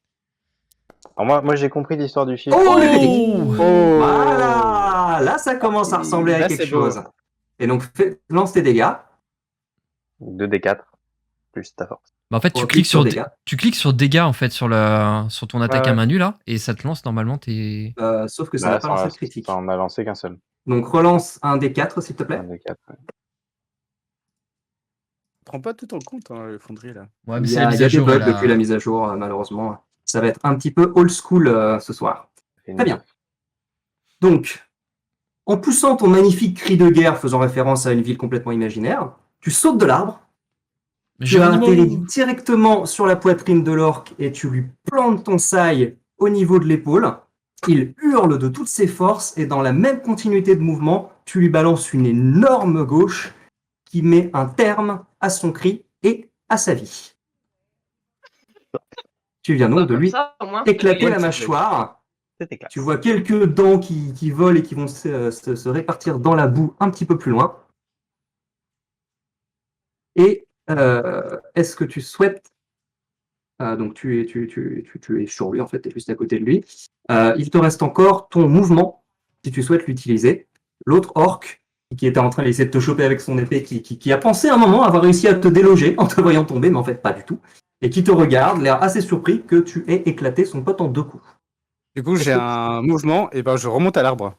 Alors moi j'ai compris l'histoire du shift. Oh, Oh Voilà. Là, ça commence à ressembler à Là, quelque c'est beau. chose. Et donc, lance tes dégâts. 2d4 plus ta force. Bah en fait, tu Pour cliques sur dégâts. dégâts en fait sur ton attaque Ouais. à main nue là, et ça te lance normalement tes. Sauf que ça Bah, n'a pas lancé de critique. Ça en a lancé qu'un seul. Donc, relance un des 4, s'il te plaît. 1d4. Ouais. Prends pas tout en compte, hein, le fonderie là. Ouais, Il y a des bugs depuis la mise à jour, malheureusement. Ça va être un petit peu old school ce soir. Très bien. Donc, en poussant ton magnifique cri de guerre faisant référence à une ville complètement imaginaire, tu sautes de l'arbre, tu atterris directement sur la poitrine de l'orque et tu lui plantes ton sai au niveau de l'épaule. Il hurle de toutes ses forces et dans la même continuité de mouvement, tu lui balances une énorme gauche qui met un terme à son cri et à sa vie. Tu viens donc de lui Ça, au moins. éclater la mâchoire. C'était classe. Tu vois quelques dents qui volent et qui vont se répartir dans la boue un petit peu plus loin. Et est-ce que tu souhaites... donc tu es sur lui en fait, tu es juste à côté de lui. Il te reste encore ton mouvement, si tu souhaites l'utiliser. L'autre orc, qui était en train d'essayer de te choper avec son épée, qui a pensé un moment avoir réussi à te déloger en te voyant tomber, mais en fait pas du tout. Et qui te regarde, l'air assez surpris que tu aies éclaté son pote en 2 coups. Du coup, j'ai un mouvement et je remonte à l'arbre.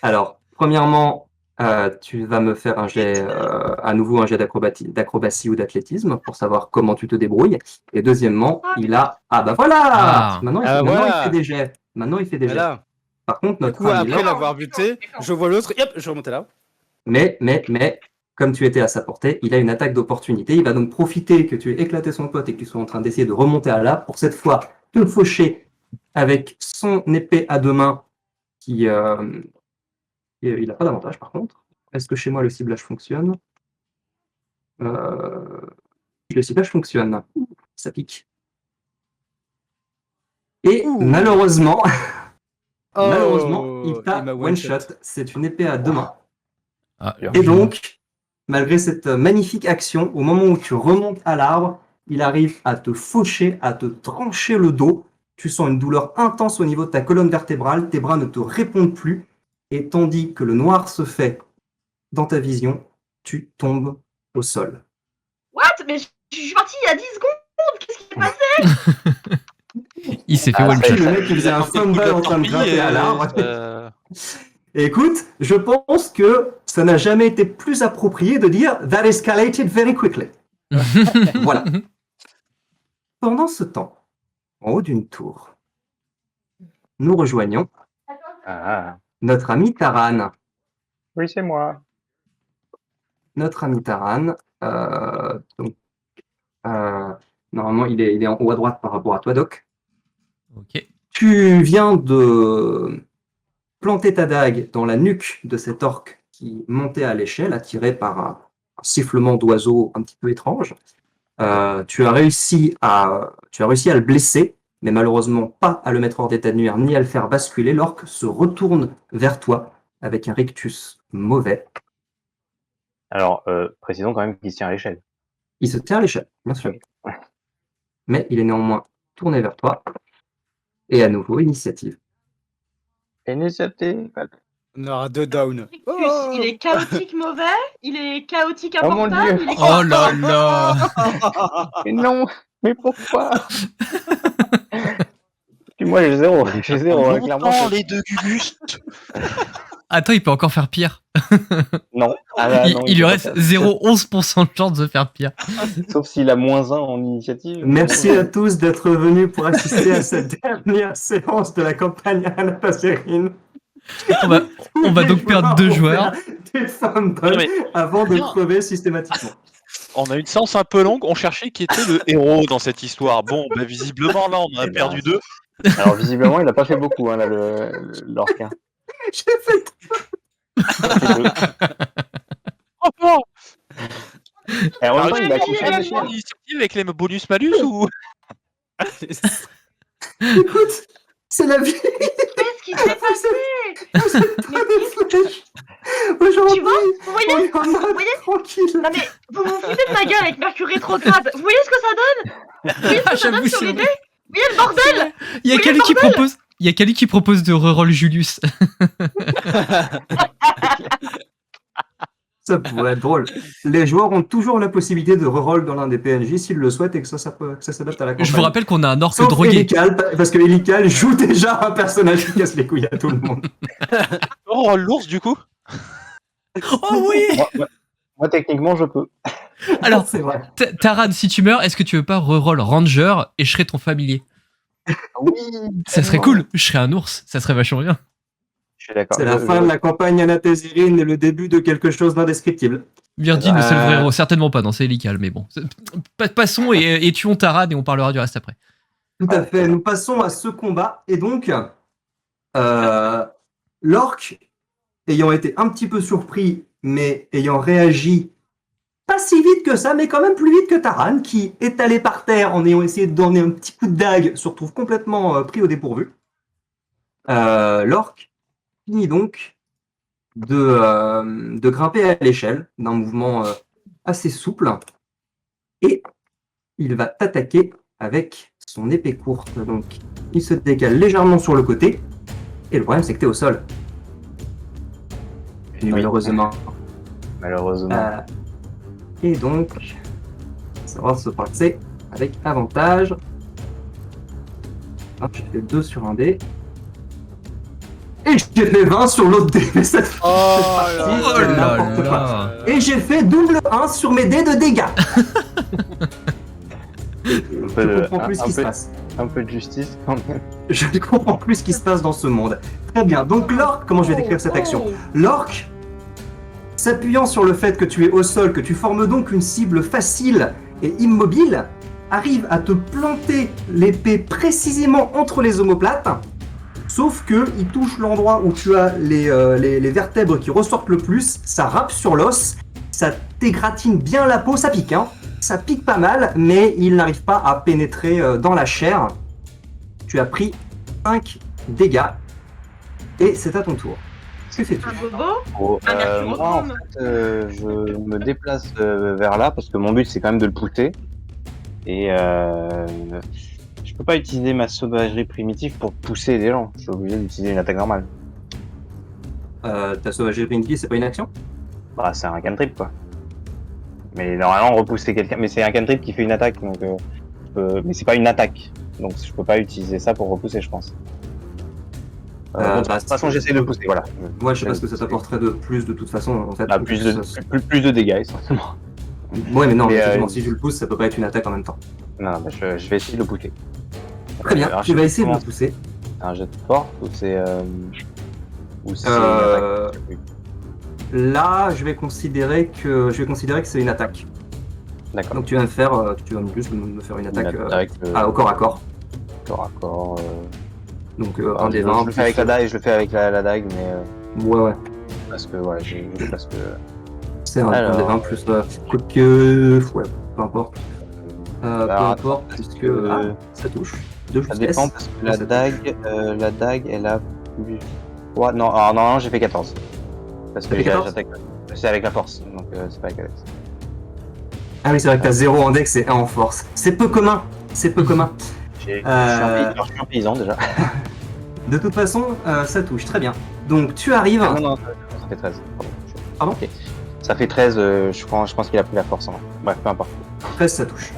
Alors, premièrement, tu vas me faire un jet, à nouveau un jet d'acrobatie ou d'athlétisme pour savoir comment tu te débrouilles. Et deuxièmement, il a... Ah bah voilà Ah. Maintenant, il fait des jets. Maintenant, il fait des jets. Voilà. Par contre, Du notre coup, ami après là... l'avoir buté, je vois l'autre, hop, je remonte à l'arbre. Mais, comme tu étais à sa portée, il a une attaque d'opportunité. Il va donc profiter que tu aies éclaté son pote et que tu sois en train d'essayer de remonter à l'arbre pour cette fois te faucher avec son épée à 2 mains qui... il n'a pas d'avantage par contre. Est-ce que chez moi le ciblage fonctionne? Le ciblage fonctionne. Ça pique. Et malheureusement, il t'a one-shot. C'est une épée à 2 mains. Ah, Et donc, malgré cette magnifique action, au moment où tu remontes à l'arbre, il arrive à te faucher, à te trancher le dos. Tu sens une douleur intense au niveau de ta colonne vertébrale. Tes bras ne te répondent plus. Et tandis que le noir se fait dans ta vision, tu tombes au sol. What? Mais je suis parti il y a 10 secondes. Qu'est-ce qui s'est passé? il s'est fait Ah, one-shot. Le mec qui faisait un fumble en train de grimper à l'arbre. Et écoute, je pense que ça n'a jamais été plus approprié de dire « That escalated very quickly ». Voilà. Pendant ce temps, en haut d'une tour, nous rejoignons Ah, notre ami Taran. oui, c'est moi. Notre ami Taran, normalement, il est en haut à droite par rapport à toi, Doc. Ok. Tu viens de planter ta dague dans la nuque de cet orc qui montait à l'échelle, attiré par un sifflement d'oiseau un petit peu étrange. Tu as réussi à le blesser, mais malheureusement pas à le mettre hors d'état de nuire ni à le faire basculer. L'orc se retourne vers toi avec un rictus mauvais. Alors, précisons quand même qu'il se tient à l'échelle. Il se tient à l'échelle, bien sûr. Mais il est néanmoins tourné vers toi. Et à nouveau, initiative. Initiative. On aura 2 down. Il est chaotique mauvais, il est chaotique Oh mon important. Dieu. Oh là là. Mais non, mais pourquoi? Puis moi j'ai zéro, hein, clairement. Les deux Gustes. Attends, il peut encore faire pire. Non. Ah là, non, Il lui peut pas reste faire. 0,11% de chance de faire pire. Sauf s'il a -1 en initiative. Merci à tous d'être venus pour assister à cette dernière séance de la campagne Anapazerine. On va donc perdre 2 joueurs. Des femmes Non, mais- avant de crever systématiquement. On a une séance un peu longue, on cherchait qui était le héros dans cette histoire. Bon, bah visiblement là on en a Eh ben, perdu 2. Alors visiblement, il a pas fait beaucoup, hein, là, l'orque. Hein. J'ai fait Oh non. Et en même temps, Ah, il a oui, accouché oui, de oui, chien. L'initiative avec les bonus malus ou Écoute, c'est la vie. Qu'est-ce qui s'est passé? Vous êtes pas des flèches. Aujourd'hui, Tu vois? Vous voyez? on est en mode voyez tranquille. Non mais vous vous foutez de ma gueule avec Mercure rétrograde. Vous voyez ce que ça donne? Vous voyez ce que ça J'avoue, donne sur c'est les vrai. dés? Vous voyez le bordel? Il y a Kali qui propose de reroll Julius. Ça pourrait être drôle. Les joueurs ont toujours la possibilité de reroll dans l'un des PNJ s'ils le souhaitent et que ça s'adapte à la campagne. Je vous rappelle qu'on a un orc Sauf drogué. Elical, parce que Elical joue déjà un personnage qui casse les couilles à tout le monde. oh l'ours du coup? Oh oui. Moi, techniquement, je peux. Alors, c'est vrai. Taran, si tu meurs, est-ce que tu veux pas reroll Ranger et je serai ton familier? Oui. Ça serait cool. Je serais un ours. Ça serait vachement bien. Je suis d'accord. C'est la fin de la campagne Anapazerine et le début de quelque chose d'indescriptible. Virgin, le seul vrai héros. Certainement pas. Non, c'est Elical, mais bon. Passons et tuons Taran et on parlera du reste après. Tout à fait. Nous passons à ce combat. Et donc, l'orque, ayant été un petit peu surpris, mais ayant réagi pas si vite que ça, mais quand même plus vite que Taran, qui, étalé par terre en ayant essayé de donner un petit coup de dague, se retrouve complètement pris au dépourvu. L'orque finit donc de grimper à l'échelle d'un mouvement assez souple. Et il va t'attaquer avec son épée courte. Donc, il se décale légèrement sur le côté. Et le problème, c'est que tu es au sol. Oui. Malheureusement. Malheureusement. Et donc, ça va se passer avec avantage. Hop, j'ai fait 2 sur un dé. Et j'ai fait 20 sur l'autre dé. Mais cette Oh là Oh c'est là n'importe quoi. là. Et j'ai fait double 1 sur mes dés de dégâts. Je comprends plus ce qui se passe. Un peu de justice quand même. Je ne comprends plus ce qui se passe dans ce monde. Très bien. Donc l'orque, comment je vais décrire cette action? L'orque, s'appuyant sur le fait que tu es au sol, que tu formes donc une cible facile et immobile, arrive à te planter l'épée précisément entre les omoplates, sauf que il touche l'endroit où tu as les vertèbres qui ressortent le plus, ça râpe sur l'os, ça t'égratine bien la peau, ça pique, hein. Ça pique pas mal, mais il n'arrive pas à pénétrer dans la chair. Tu as pris 5 dégâts, et c'est à ton tour. Que fais-tu? Un bobo? Oh, Un mercure moi, en chrome. fait, je me déplace vers là parce que mon but c'est quand même de le pousser. Et je peux pas utiliser ma sauvagerie primitive pour pousser des gens. Je suis obligé d'utiliser une attaque normale. Ta sauvagerie primitive, c'est pas une action? Bah, c'est un cantrip quoi. Mais normalement, repousser quelqu'un. Mais c'est un cantrip qui fait une attaque, donc mais c'est pas une attaque. Donc je peux pas utiliser ça pour repousser, je pense. De toute façon, j'essaie de pousser, voilà. Moi, je sais pas ce que ça t'apporterait de plus de toute façon. En fait, Ah, plus de dégâts, essentiellement. Ouais, mais non, Mais, effectivement, si je le pousse, ça peut pas être une attaque en même temps. Non, bah, je vais essayer de le pousser. Très bien, Alors, tu vas essayer de le comment- pousser. C'est un jet de force ou c'est une Euh, attaque? Là, je vais considérer que c'est une attaque. D'accord. Donc tu vas me faire, tu vas juste me faire une attaque au corps à corps. corps à corps. Donc Alors, un des je 20. le fais avec la dague, je le fais avec la dague, mais Ouais. parce que voilà, parce que C'est un Alors. des 20 plus. Quoique, ouais, peu importe. Peu Alors, importe, puisque ça touche. 2 ça justesse. dépend parce que Ouais, ça la dague, elle a plus. Ouais, non, alors normalement j'ai fait 14. Parce que T'as fait 14? j'attaque. C'est avec la force, donc c'est pas avec la dex. Ah oui, c'est vrai que t'as 0 en dex et 1 en force. C'est peu commun. C'est peu commun. Je suis un paysan déjà. De toute façon, ça touche. Très bien. Donc tu arrives. Non, ça fait 13. Pardon Ok. Ça fait 13, je pense qu'il a pris la force. Hein. Bref, peu importe. 13, ça touche.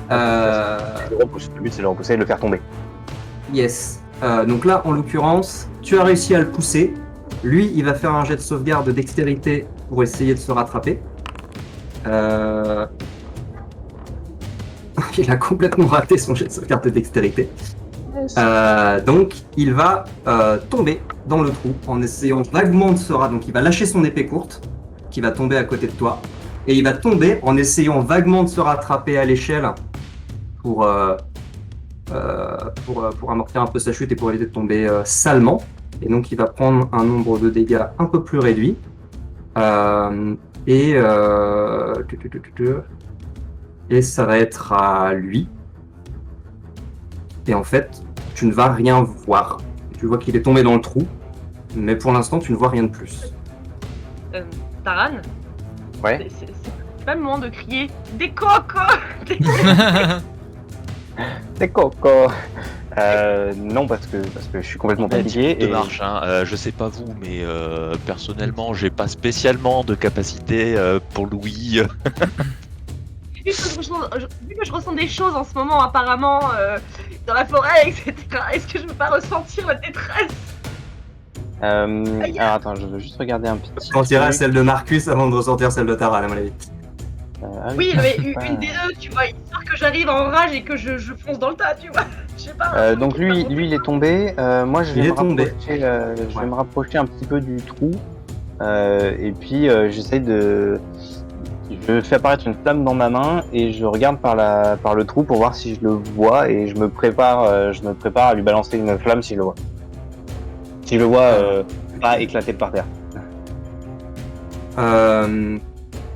Le but c'est de le repousser et de le faire tomber. Yes. Donc là, en l'occurrence, tu as réussi à le pousser. Lui, il va faire un jet de sauvegarde de dextérité pour essayer de se rattraper. Il a complètement raté son jet de sauvegarde de dextérité. Donc, il va tomber dans le trou en essayant vaguement de se rattraper. Donc, il va lâcher son épée courte, qui va tomber à côté de toi. Et il va tomber en essayant vaguement de se rattraper à l'échelle pour amortir un peu sa chute et pour éviter de tomber salement. Et donc, il va prendre un nombre de dégâts un peu plus réduit. Et ça va être à lui. Et en fait, tu ne vas rien voir. Tu vois qu'il est tombé dans le trou, mais pour l'instant, tu ne vois rien de plus. Taran, Ouais. c'est pas le moment de crier des cocos. C'est coco. Non, parce que je suis complètement fatigué. De marche, hein. Je sais pas vous, mais personnellement, j'ai pas spécialement de capacité pour Louis. Vu que je ressens des choses en ce moment, apparemment, dans la forêt, etc., est-ce que je peux pas ressentir la détresse? Alors attends, je veux juste regarder un petit. On dirait celle de Marcus avant de ressortir celle de Taran, à mon avis. Oui, mais une des deux, tu vois, histoire que j'arrive en rage et que je fonce dans le tas, tu vois. Je sais pas. Donc lui, il est tombé. Moi, je Il vais est me tombé. rapprocher. Je vais me rapprocher un petit peu du trou. Et puis j'essaie de. Je fais apparaître une flamme dans ma main et je regarde par le trou pour voir si je le vois et je me prépare à lui balancer une flamme si je le vois. Si je le vois pas éclater par terre.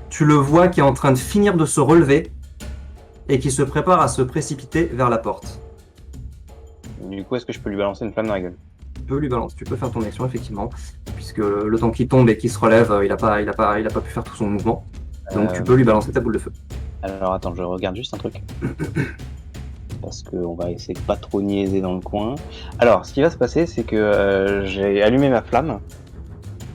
Tu le vois qui est en train de finir de se relever et qui se prépare à se précipiter vers la porte. Du coup, est-ce que je peux lui balancer une flamme dans la gueule? Tu peux faire ton action effectivement, puisque le temps qu'il tombe et qu'il se relève, il a pas pu faire tout son mouvement. Donc tu peux lui balancer ta boule de feu. Alors attends, je regarde juste un truc. Parce qu'on va essayer de pas trop niaiser dans le coin. Alors, ce qui va se passer, c'est que j'ai allumé ma flamme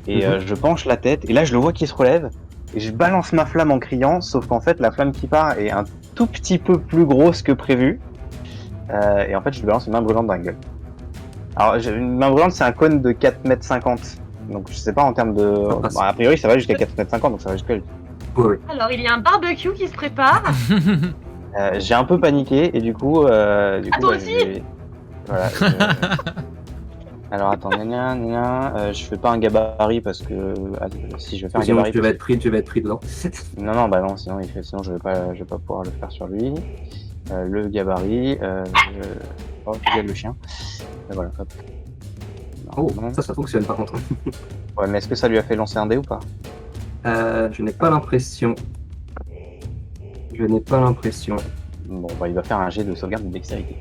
et je penche la tête et là je le vois qui se relève et je balance ma flamme en criant, sauf qu'en fait la flamme qui part est un tout petit peu plus grosse que prévu et en fait je lui balance une main brûlante dans la gueule. Alors une main brûlante, c'est un cône de 4,50 m, donc je sais pas en termes de... Bon, a priori ça va jusqu'à 4,50 m, donc ça va jusqu'à... Oui. Alors, il y a un barbecue qui se prépare. J'ai un peu paniqué et du coup toi aussi voilà. Alors attends, je fais pas un gabarit parce que si je fais un Sinon gabarit, tu vas être pris dedans. non, bah non, sinon je vais pas pouvoir le faire sur lui. Le gabarit, je regarde le chien. Et voilà, hop. Oh, Non. ça fonctionne par contre. Ouais, mais est-ce que ça lui a fait lancer un dé ou pas? Je n'ai pas l'impression. Bon, bah il va faire un jet de sauvegarde de dextérité.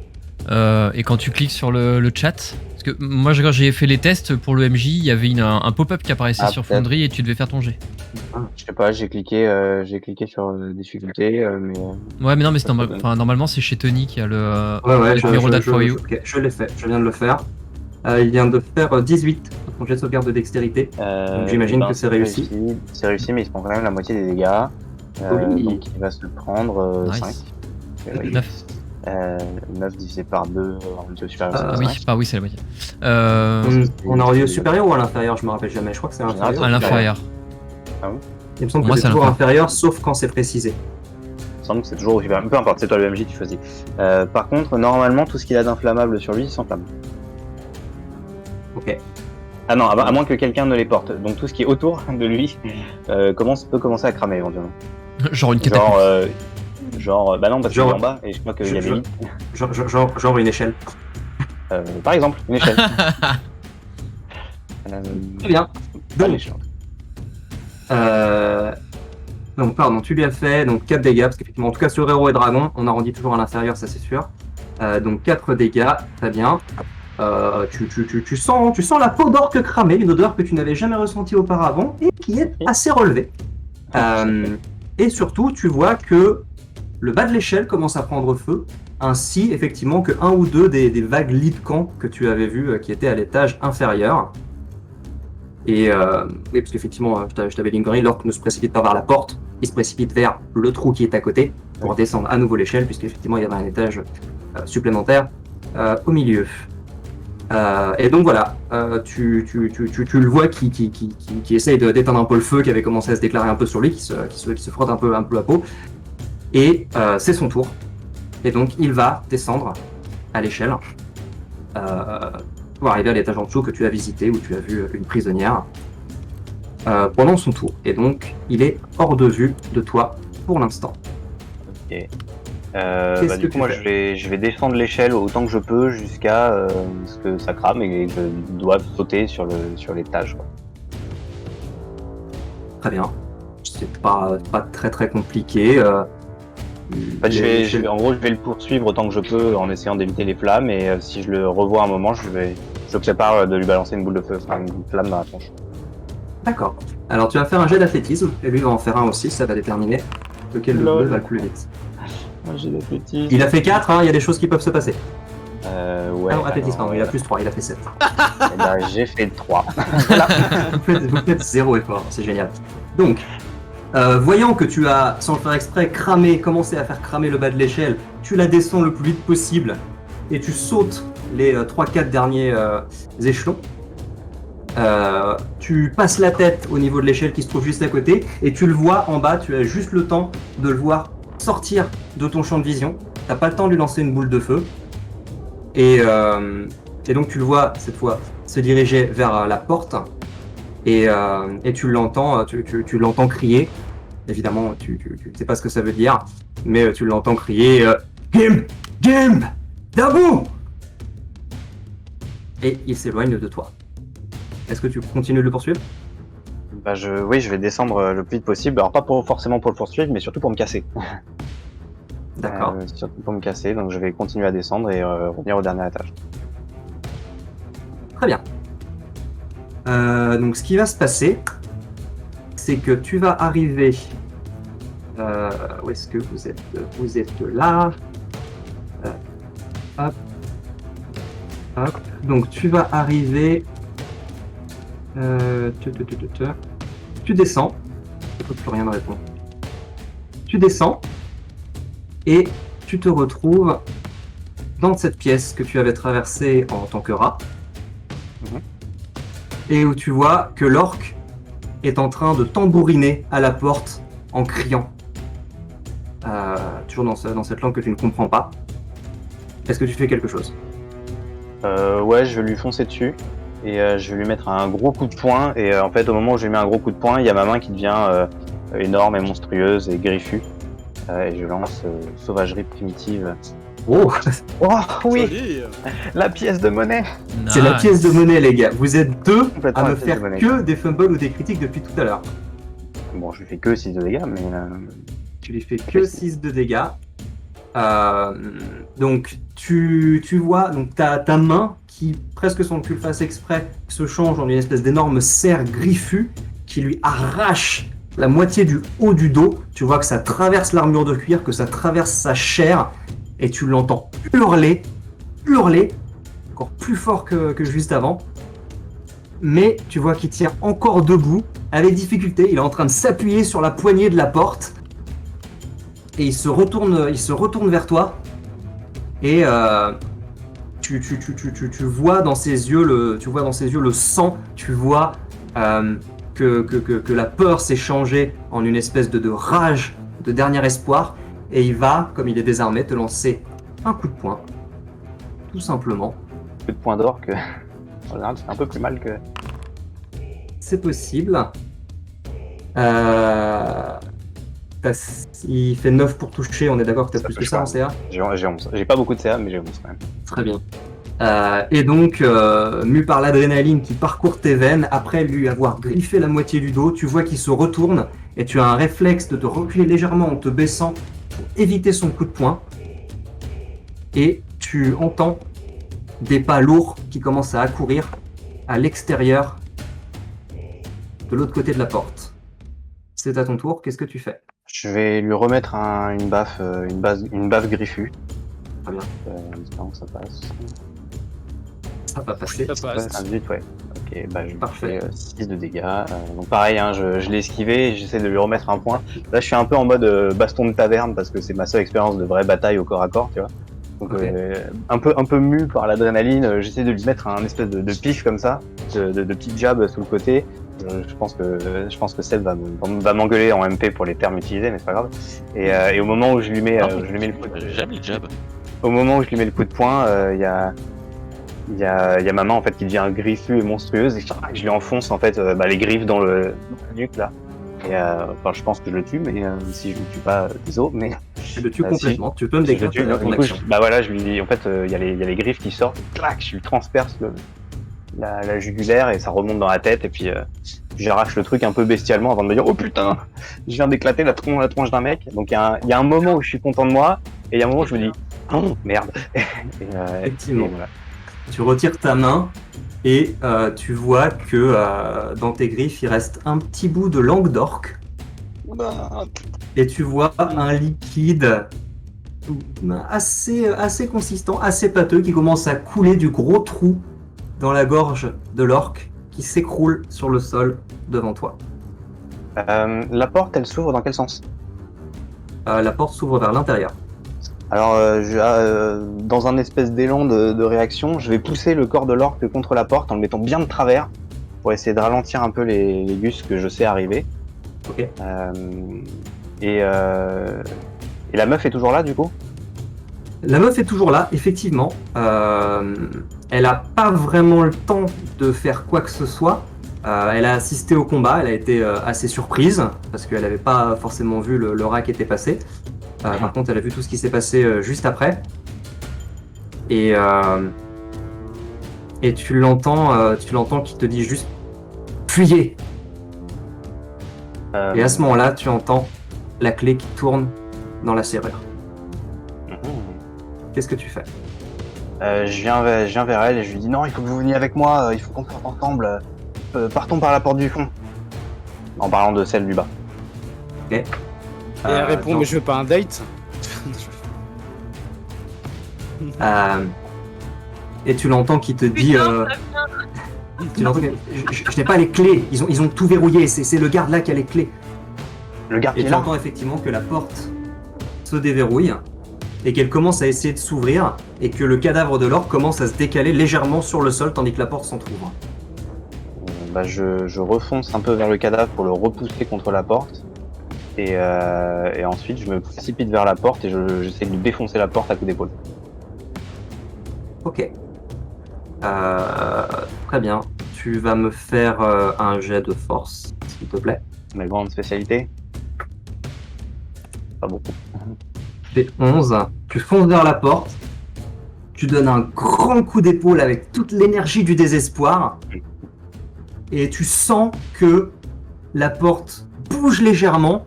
Et quand tu cliques sur le chat, parce que moi quand j'ai fait les tests pour le MJ, il y avait un pop-up qui apparaissait sur peut-être. Foundry et tu devais faire ton jet. Je sais pas, j'ai cliqué sur difficulté, mais... Ouais, mais non, mais c'est normalement c'est chez Tony qui a le Ouais, numéro date for you. je l'ai fait, je viens de le faire. Il vient de faire 18 pour jet de sauvegarde de dextérité. Donc j'imagine que c'est réussi. C'est réussi, mais il se prend quand même la moitié des dégâts. Oui. Donc il va se le prendre Nice. 5. 9. 9 divisé par 2 en audio supérieur. Ah Oui, c'est la moitié. On a rendu au supérieur ou à l'inférieur, je me rappelle jamais. Je crois que c'est à l'inférieur. À l'inférieur. Il me semble Moi, que c'est c'est toujours l'inférieur. inférieur, sauf quand c'est précisé. Il me semble que c'est toujours au supérieur. Peu importe, c'est toi le MJ, tu choisis. Par contre, normalement, tout ce qu'il a d'inflammable sur lui, il s'enflamme. Ok. Ah non, à moins que quelqu'un ne les porte. Donc tout ce qui est autour de lui peut commencer à cramer éventuellement. Genre une catapulte. Bah non, parce qu'il est Genre- en bas et je crois qu'il y avait lui. Genre une échelle. Par exemple, une échelle. Très bien. Pas Donc, l'échelle. pardon, tu lui as fait donc 4 dégâts, parce qu'effectivement, en tout cas sur héros et dragon, on arrondit toujours à l'inférieur, ça c'est sûr. Donc 4 dégâts, très bien. Tu sens la peau d'orque cramée, une odeur que tu n'avais jamais ressentie auparavant et qui est assez relevée. Et surtout, tu vois que le bas de l'échelle commence à prendre feu, ainsi effectivement que un ou deux des vagues lits de camp que tu avais vus qui étaient à l'étage inférieur. Et oui, parce qu'effectivement, je t'avais dit une connerie, l'orque ne se précipite pas vers la porte, il se précipite vers le trou qui est à côté pour descendre à nouveau l'échelle, puisqu'effectivement il y avait un étage supplémentaire au milieu. Et donc voilà, tu le vois qui essaye d'éteindre un peu le feu, qui avait commencé à se déclarer un peu sur lui, qui se frotte un peu la peau. Et c'est son tour. Et donc il va descendre à l'échelle pour arriver à l'étage en dessous que tu as visité, où tu as vu une prisonnière pendant son tour. Et donc il est hors de vue de toi pour l'instant. Ok. Qu'est-ce Du que coup, moi, tu fais je vais descendre l'échelle autant que je peux jusqu'à ce que ça crame et que je doive sauter sur l'étage. Quoi. Très bien. C'est pas très très compliqué. En fait, en gros, je vais le poursuivre autant que je peux en essayant d'éviter les flammes et si je le revois un moment, je prépare de lui balancer une boule de feu, enfin une flamme dans la tronche. D'accord. Alors tu vas faire un jet d'athlétisme, et lui va en faire un aussi, ça va déterminer lequel le bleu va le plus vite. Moi, j'ai l'athlétisme. Il a fait 4, hein, il y a des choses qui peuvent se passer. Ouais. Ah non, athlétisme, pardon, il a plus 3, il a fait 7. Eh ben, j'ai fait 3. Vous faites 0 effort, c'est génial. Donc, voyant que tu as, sans le faire exprès, commencé à faire cramer le bas de l'échelle, tu la descends le plus vite possible et tu sautes les 3-4 derniers échelons. Tu passes la tête au niveau de l'échelle qui se trouve juste à côté et tu le vois en bas, tu as juste le temps de le voir sortir de ton champ de vision. T'as pas le temps de lui lancer une boule de feu. Et donc tu le vois cette fois se diriger vers la porte et tu l'entends tu l'entends crier. Évidemment, tu sais pas ce que ça veut dire, mais tu l'entends crier Gimp, debout. Et il s'éloigne de toi. Est-ce que tu continues de le poursuivre? Oui, je vais descendre le plus vite possible. Alors pas forcément pour le poursuivre, mais surtout pour me casser. D'accord. Surtout pour me casser, donc je vais continuer à descendre et revenir au dernier étage. Très bien. Donc ce qui va se passer, c'est que tu vas arriver... où est-ce que vous êtes? Vous êtes là. Hop. Hop. Donc tu vas arriver... Tu descends. Il faut plus rien de répondre. Tu descends. Et tu te retrouves dans cette pièce que tu avais traversée en tant que rat. Et où tu vois que l'orque est en train de tambouriner à la porte en criant. Toujours dans cette langue que tu ne comprends pas. Est-ce que tu fais quelque chose? Ouais, je vais lui foncer dessus et je vais lui mettre un gros coup de poing. Et en fait, au moment où je lui mets un gros coup de poing, il y a ma main qui devient énorme et monstrueuse et griffue. Et je lance sauvagerie primitive. Oh, Oui, Joli. la pièce de monnaie. c'est la pièce de monnaie, les gars. Vous êtes deux Complètement à la me pièce faire de monnaie. que des fumbles ou des critiques depuis tout à l'heure. Bon, je lui fais que 6 de dégâts, mais... Tu lui fais que 6 de dégâts. Donc tu vois donc ta main qui, presque sans que tu le fasses exprès, se change en une espèce d'énorme serre griffue qui lui arrache la moitié du haut du dos. Tu vois que ça traverse l'armure de cuir, que ça traverse sa chair, et tu l'entends hurler, encore plus fort que juste avant. Mais tu vois qu'il tient encore debout, avec difficulté. Il est en train de s'appuyer sur la poignée de la porte. Et il se retourne vers toi. Et tu vois dans ses yeux le sang. Tu vois que la peur s'est changée en une espèce de rage, de dernier espoir. Et il va, comme il est désarmé, te lancer un coup de poing. Tout simplement. Peu de points d'or que... En général, c'est un peu plus mal que... C'est possible. Il fait 9 pour toucher, on est d'accord que tu as Ça plus que touche ça pas. en CA? J'ai 11. J'ai pas beaucoup de CA, mais j'ai 11 quand même. Très bien. Et donc, mu par l'adrénaline qui parcourt tes veines, après lui avoir griffé la moitié du dos, tu vois qu'il se retourne et tu as un réflexe de te reculer légèrement en te baissant pour éviter son coup de poing. Et tu entends des pas lourds qui commencent à accourir à l'extérieur de l'autre côté de la porte. C'est à ton tour, qu'est-ce que tu fais? Je vais lui remettre une baffe griffue. Très bien. En espérant que ça passe. Ça va passer. Ça passe. Un 18, ouais. Ok, bah je lui Parfait. fais 6 de dégâts. Donc pareil, hein, je l'ai esquivé et j'essaie de lui remettre un point. Là, je suis un peu en mode baston de taverne parce que c'est ma seule expérience de vraie bataille au corps à corps, tu vois. Donc, Ok. un peu mu par l'adrénaline, j'essaie de lui mettre un espèce de pif comme ça, de petit jab sous le côté. Je pense que Seb va m'engueuler en MP pour les termes utilisés, mais c'est pas grave. Et au moment où je lui mets, je lui mets le coup de, J'aime les jabs. au moment où je lui mets le coup de poing, il y a ma main en fait qui devient griffue et monstrueuse et je lui enfonce en fait les griffes dans la nuque là. Et enfin, je pense que je le tue, mais si je le tue pas, désolé, mais Tu le tues si. complètement. Tu peux me Si je le décrire tue, ton du coup, action. voilà, je lui, en fait, il y a les griffes qui sortent, clac, je lui transperce la jugulaire et ça remonte dans la tête et puis j'arrache le truc un peu bestialement avant de me dire oh putain, je viens d'éclater la tronche d'un mec. Donc il y a un moment où je suis content de moi et il y a un moment où je me dis oh merde. Effectivement. et voilà. Tu retires ta main et tu vois que dans tes griffes, il reste un petit bout de langue d'orque. Et tu vois un liquide assez consistant, assez pâteux, qui commence à couler du gros trou dans la gorge de l'orque qui s'écroule sur le sol devant toi. La porte, elle s'ouvre dans quel sens? La porte s'ouvre vers l'intérieur. Alors, dans un espèce d'élan de réaction, je vais pousser le corps de l'orque contre la porte en le mettant bien de travers pour essayer de ralentir un peu les gus que je sais arriver. Ok. Et la meuf est toujours là du coup? La meuf est toujours là, effectivement. Elle a pas vraiment le temps de faire quoi que ce soit. Elle a assisté au combat, elle a été assez surprise parce qu'elle n'avait pas forcément vu le rat qui était passé. Par contre, elle a vu tout ce qui s'est passé juste après. Et tu l'entends qui te dit juste fuyez. Et à ce moment-là, tu entends la clé qui tourne dans la serrure. Qu'est-ce que tu fais? Je viens vers elle et je lui dis non, il faut que vous veniez avec moi, il faut qu'on sorte ensemble. Partons par la porte du fond. En parlant de celle du bas. Ok. Et elle répond, donc, mais je veux pas un date. et tu l'entends qui te dit Putain, tu l'entends que, je n'ai pas les clés, ils ont tout verrouillé, c'est le garde là qui a les clés. Le garde qui Et est tu là. entends effectivement que la porte se déverrouille et qu'elle commence à essayer de s'ouvrir et que le cadavre de l'orque commence à se décaler légèrement sur le sol tandis que la porte s'entrouvre. Je refonce un peu vers le cadavre pour le repousser contre la porte. Et ensuite, je me précipite vers la porte et j'essaie de lui défoncer la porte à coups d'épaule. Ok. Très bien. Tu vas me faire un jet de force, s'il te plaît. Mes grandes spécialités. Pas beaucoup. Fais 11. Tu fonces vers la porte. Tu donnes un grand coup d'épaule avec toute l'énergie du désespoir. Et tu sens que la porte bouge légèrement,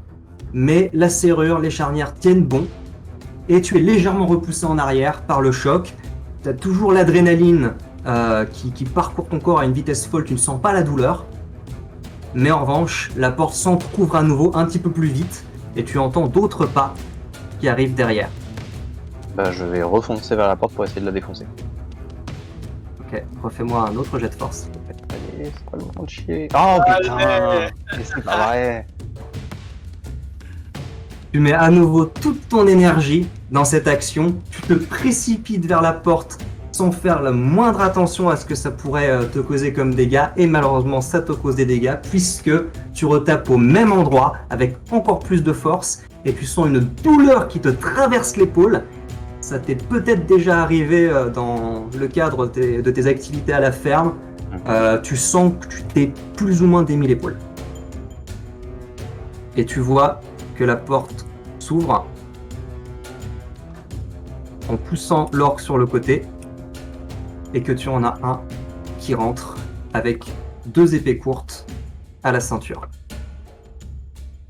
mais la serrure, les charnières tiennent bon. Et tu es légèrement repoussé en arrière par le choc. Tu as toujours l'adrénaline qui parcourt ton corps à une vitesse folle, tu ne sens pas la douleur. Mais en revanche, la porte s'entrouvre à nouveau un petit peu plus vite et tu entends d'autres pas qui arrivent derrière. Je vais refoncer vers la porte pour essayer de la défoncer. Ok, refais-moi un autre jet de force. Allez, c'est pas le moment de chier. Oh putain! Mais c'est pas vrai! Tu mets à nouveau toute ton énergie dans cette action, tu te précipites vers la porte sans faire la moindre attention à ce que ça pourrait te causer comme dégâts, et malheureusement ça te cause des dégâts puisque tu retapes au même endroit avec encore plus de force et tu sens une douleur qui te traverse l'épaule. Ça t'est peut-être déjà arrivé dans le cadre de tes activités à la ferme. Tu sens que tu t'es plus ou moins démis l'épaule. Et tu vois que la porte s'ouvre en poussant l'orque sur le côté et que tu en as un qui rentre avec 2 épées courtes à la ceinture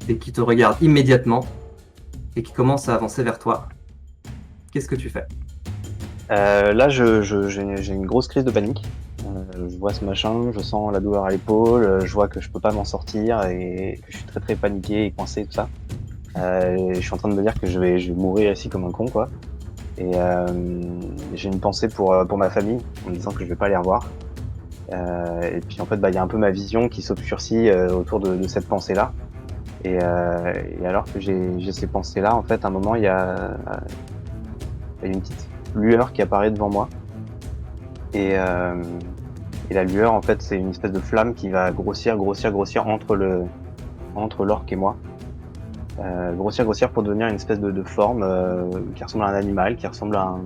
et qui te regarde immédiatement et qui commence à avancer vers toi. Qu'est-ce que tu fais? Là, j'ai une grosse crise de panique. Je vois ce machin, je sens la douleur à l'épaule, je vois que je peux pas m'en sortir et que je suis très très paniqué et coincé tout ça. Je suis en train de me dire que je vais mourir ici comme un con quoi. Et j'ai une pensée pour ma famille en me disant que je vais pas les revoir. Et puis en fait il y a un peu ma vision qui s'obscurcit autour de cette pensée là. Et alors que j'ai ces pensées là, en fait à un moment il y a une petite lueur qui apparaît devant moi. Et la lueur, en fait, c'est une espèce de flamme qui va grossir entre l'orque et moi. Grossir pour devenir une espèce de forme qui ressemble à un animal, qui ressemble à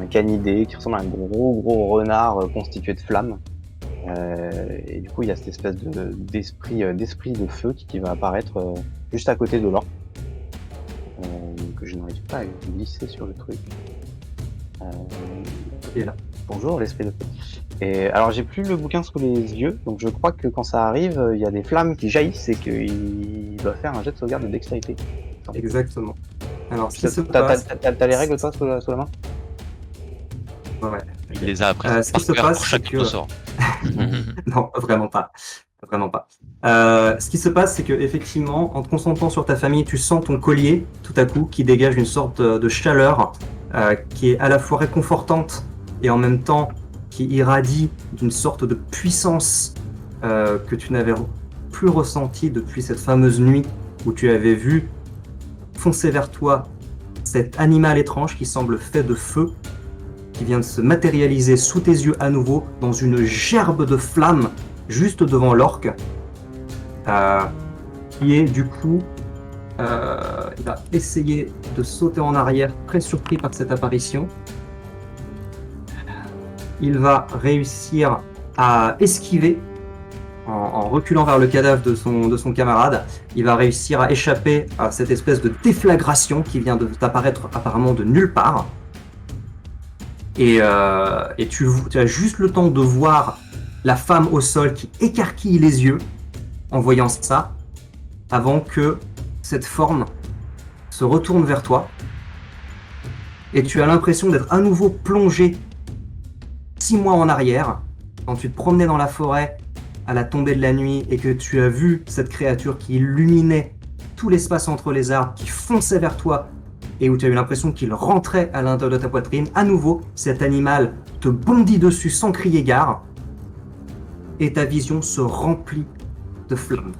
un canidé, qui ressemble à un gros renard constitué de flammes. Et du coup, il y a cette espèce d'esprit de feu qui va apparaître juste à côté de l'orque. Que je n'arrive pas à glisser sur le truc. Il est là. Bonjour, l'esprit de feu. Et alors, j'ai plus le bouquin sous les yeux, donc je crois que quand ça arrive, il y a des flammes qui jaillissent et qu'il doit faire un jet de sauvegarde de dextérité. Exactement. Alors, ce qui se T'as passe... les règles, toi, sous la main? Ouais. Il les a appris Ce par qui se cœur passe, pour c'est chaque que... sort. Non, vraiment pas. Vraiment pas. Ce qui se passe, c'est que effectivement, en te concentrant sur ta famille, tu sens ton collier, tout à coup, qui dégage une sorte de chaleur qui est à la fois réconfortante et en même temps qui irradie d'une sorte de puissance que tu n'avais plus ressentie depuis cette fameuse nuit où tu avais vu foncer vers toi cet animal étrange qui semble fait de feu, qui vient de se matérialiser sous tes yeux à nouveau dans une gerbe de flammes juste devant l'orque, qui est du coup, il va essayer de sauter en arrière, très surpris par cette apparition. Il va réussir à esquiver en reculant vers le cadavre de son camarade. Il va réussir à échapper à cette espèce de déflagration qui vient d'apparaître apparemment de nulle part. Et tu as juste le temps de voir la femme au sol qui écarquille les yeux en voyant ça, avant que cette forme se retourne vers toi. Et tu as l'impression d'être à nouveau plongé 6 mois en arrière, quand tu te promenais dans la forêt à la tombée de la nuit et que tu as vu cette créature qui illuminait tout l'espace entre les arbres, qui fonçait vers toi et où tu as eu l'impression qu'il rentrait à l'intérieur de ta poitrine. À nouveau, cet animal te bondit dessus sans crier gare et ta vision se remplit de flammes.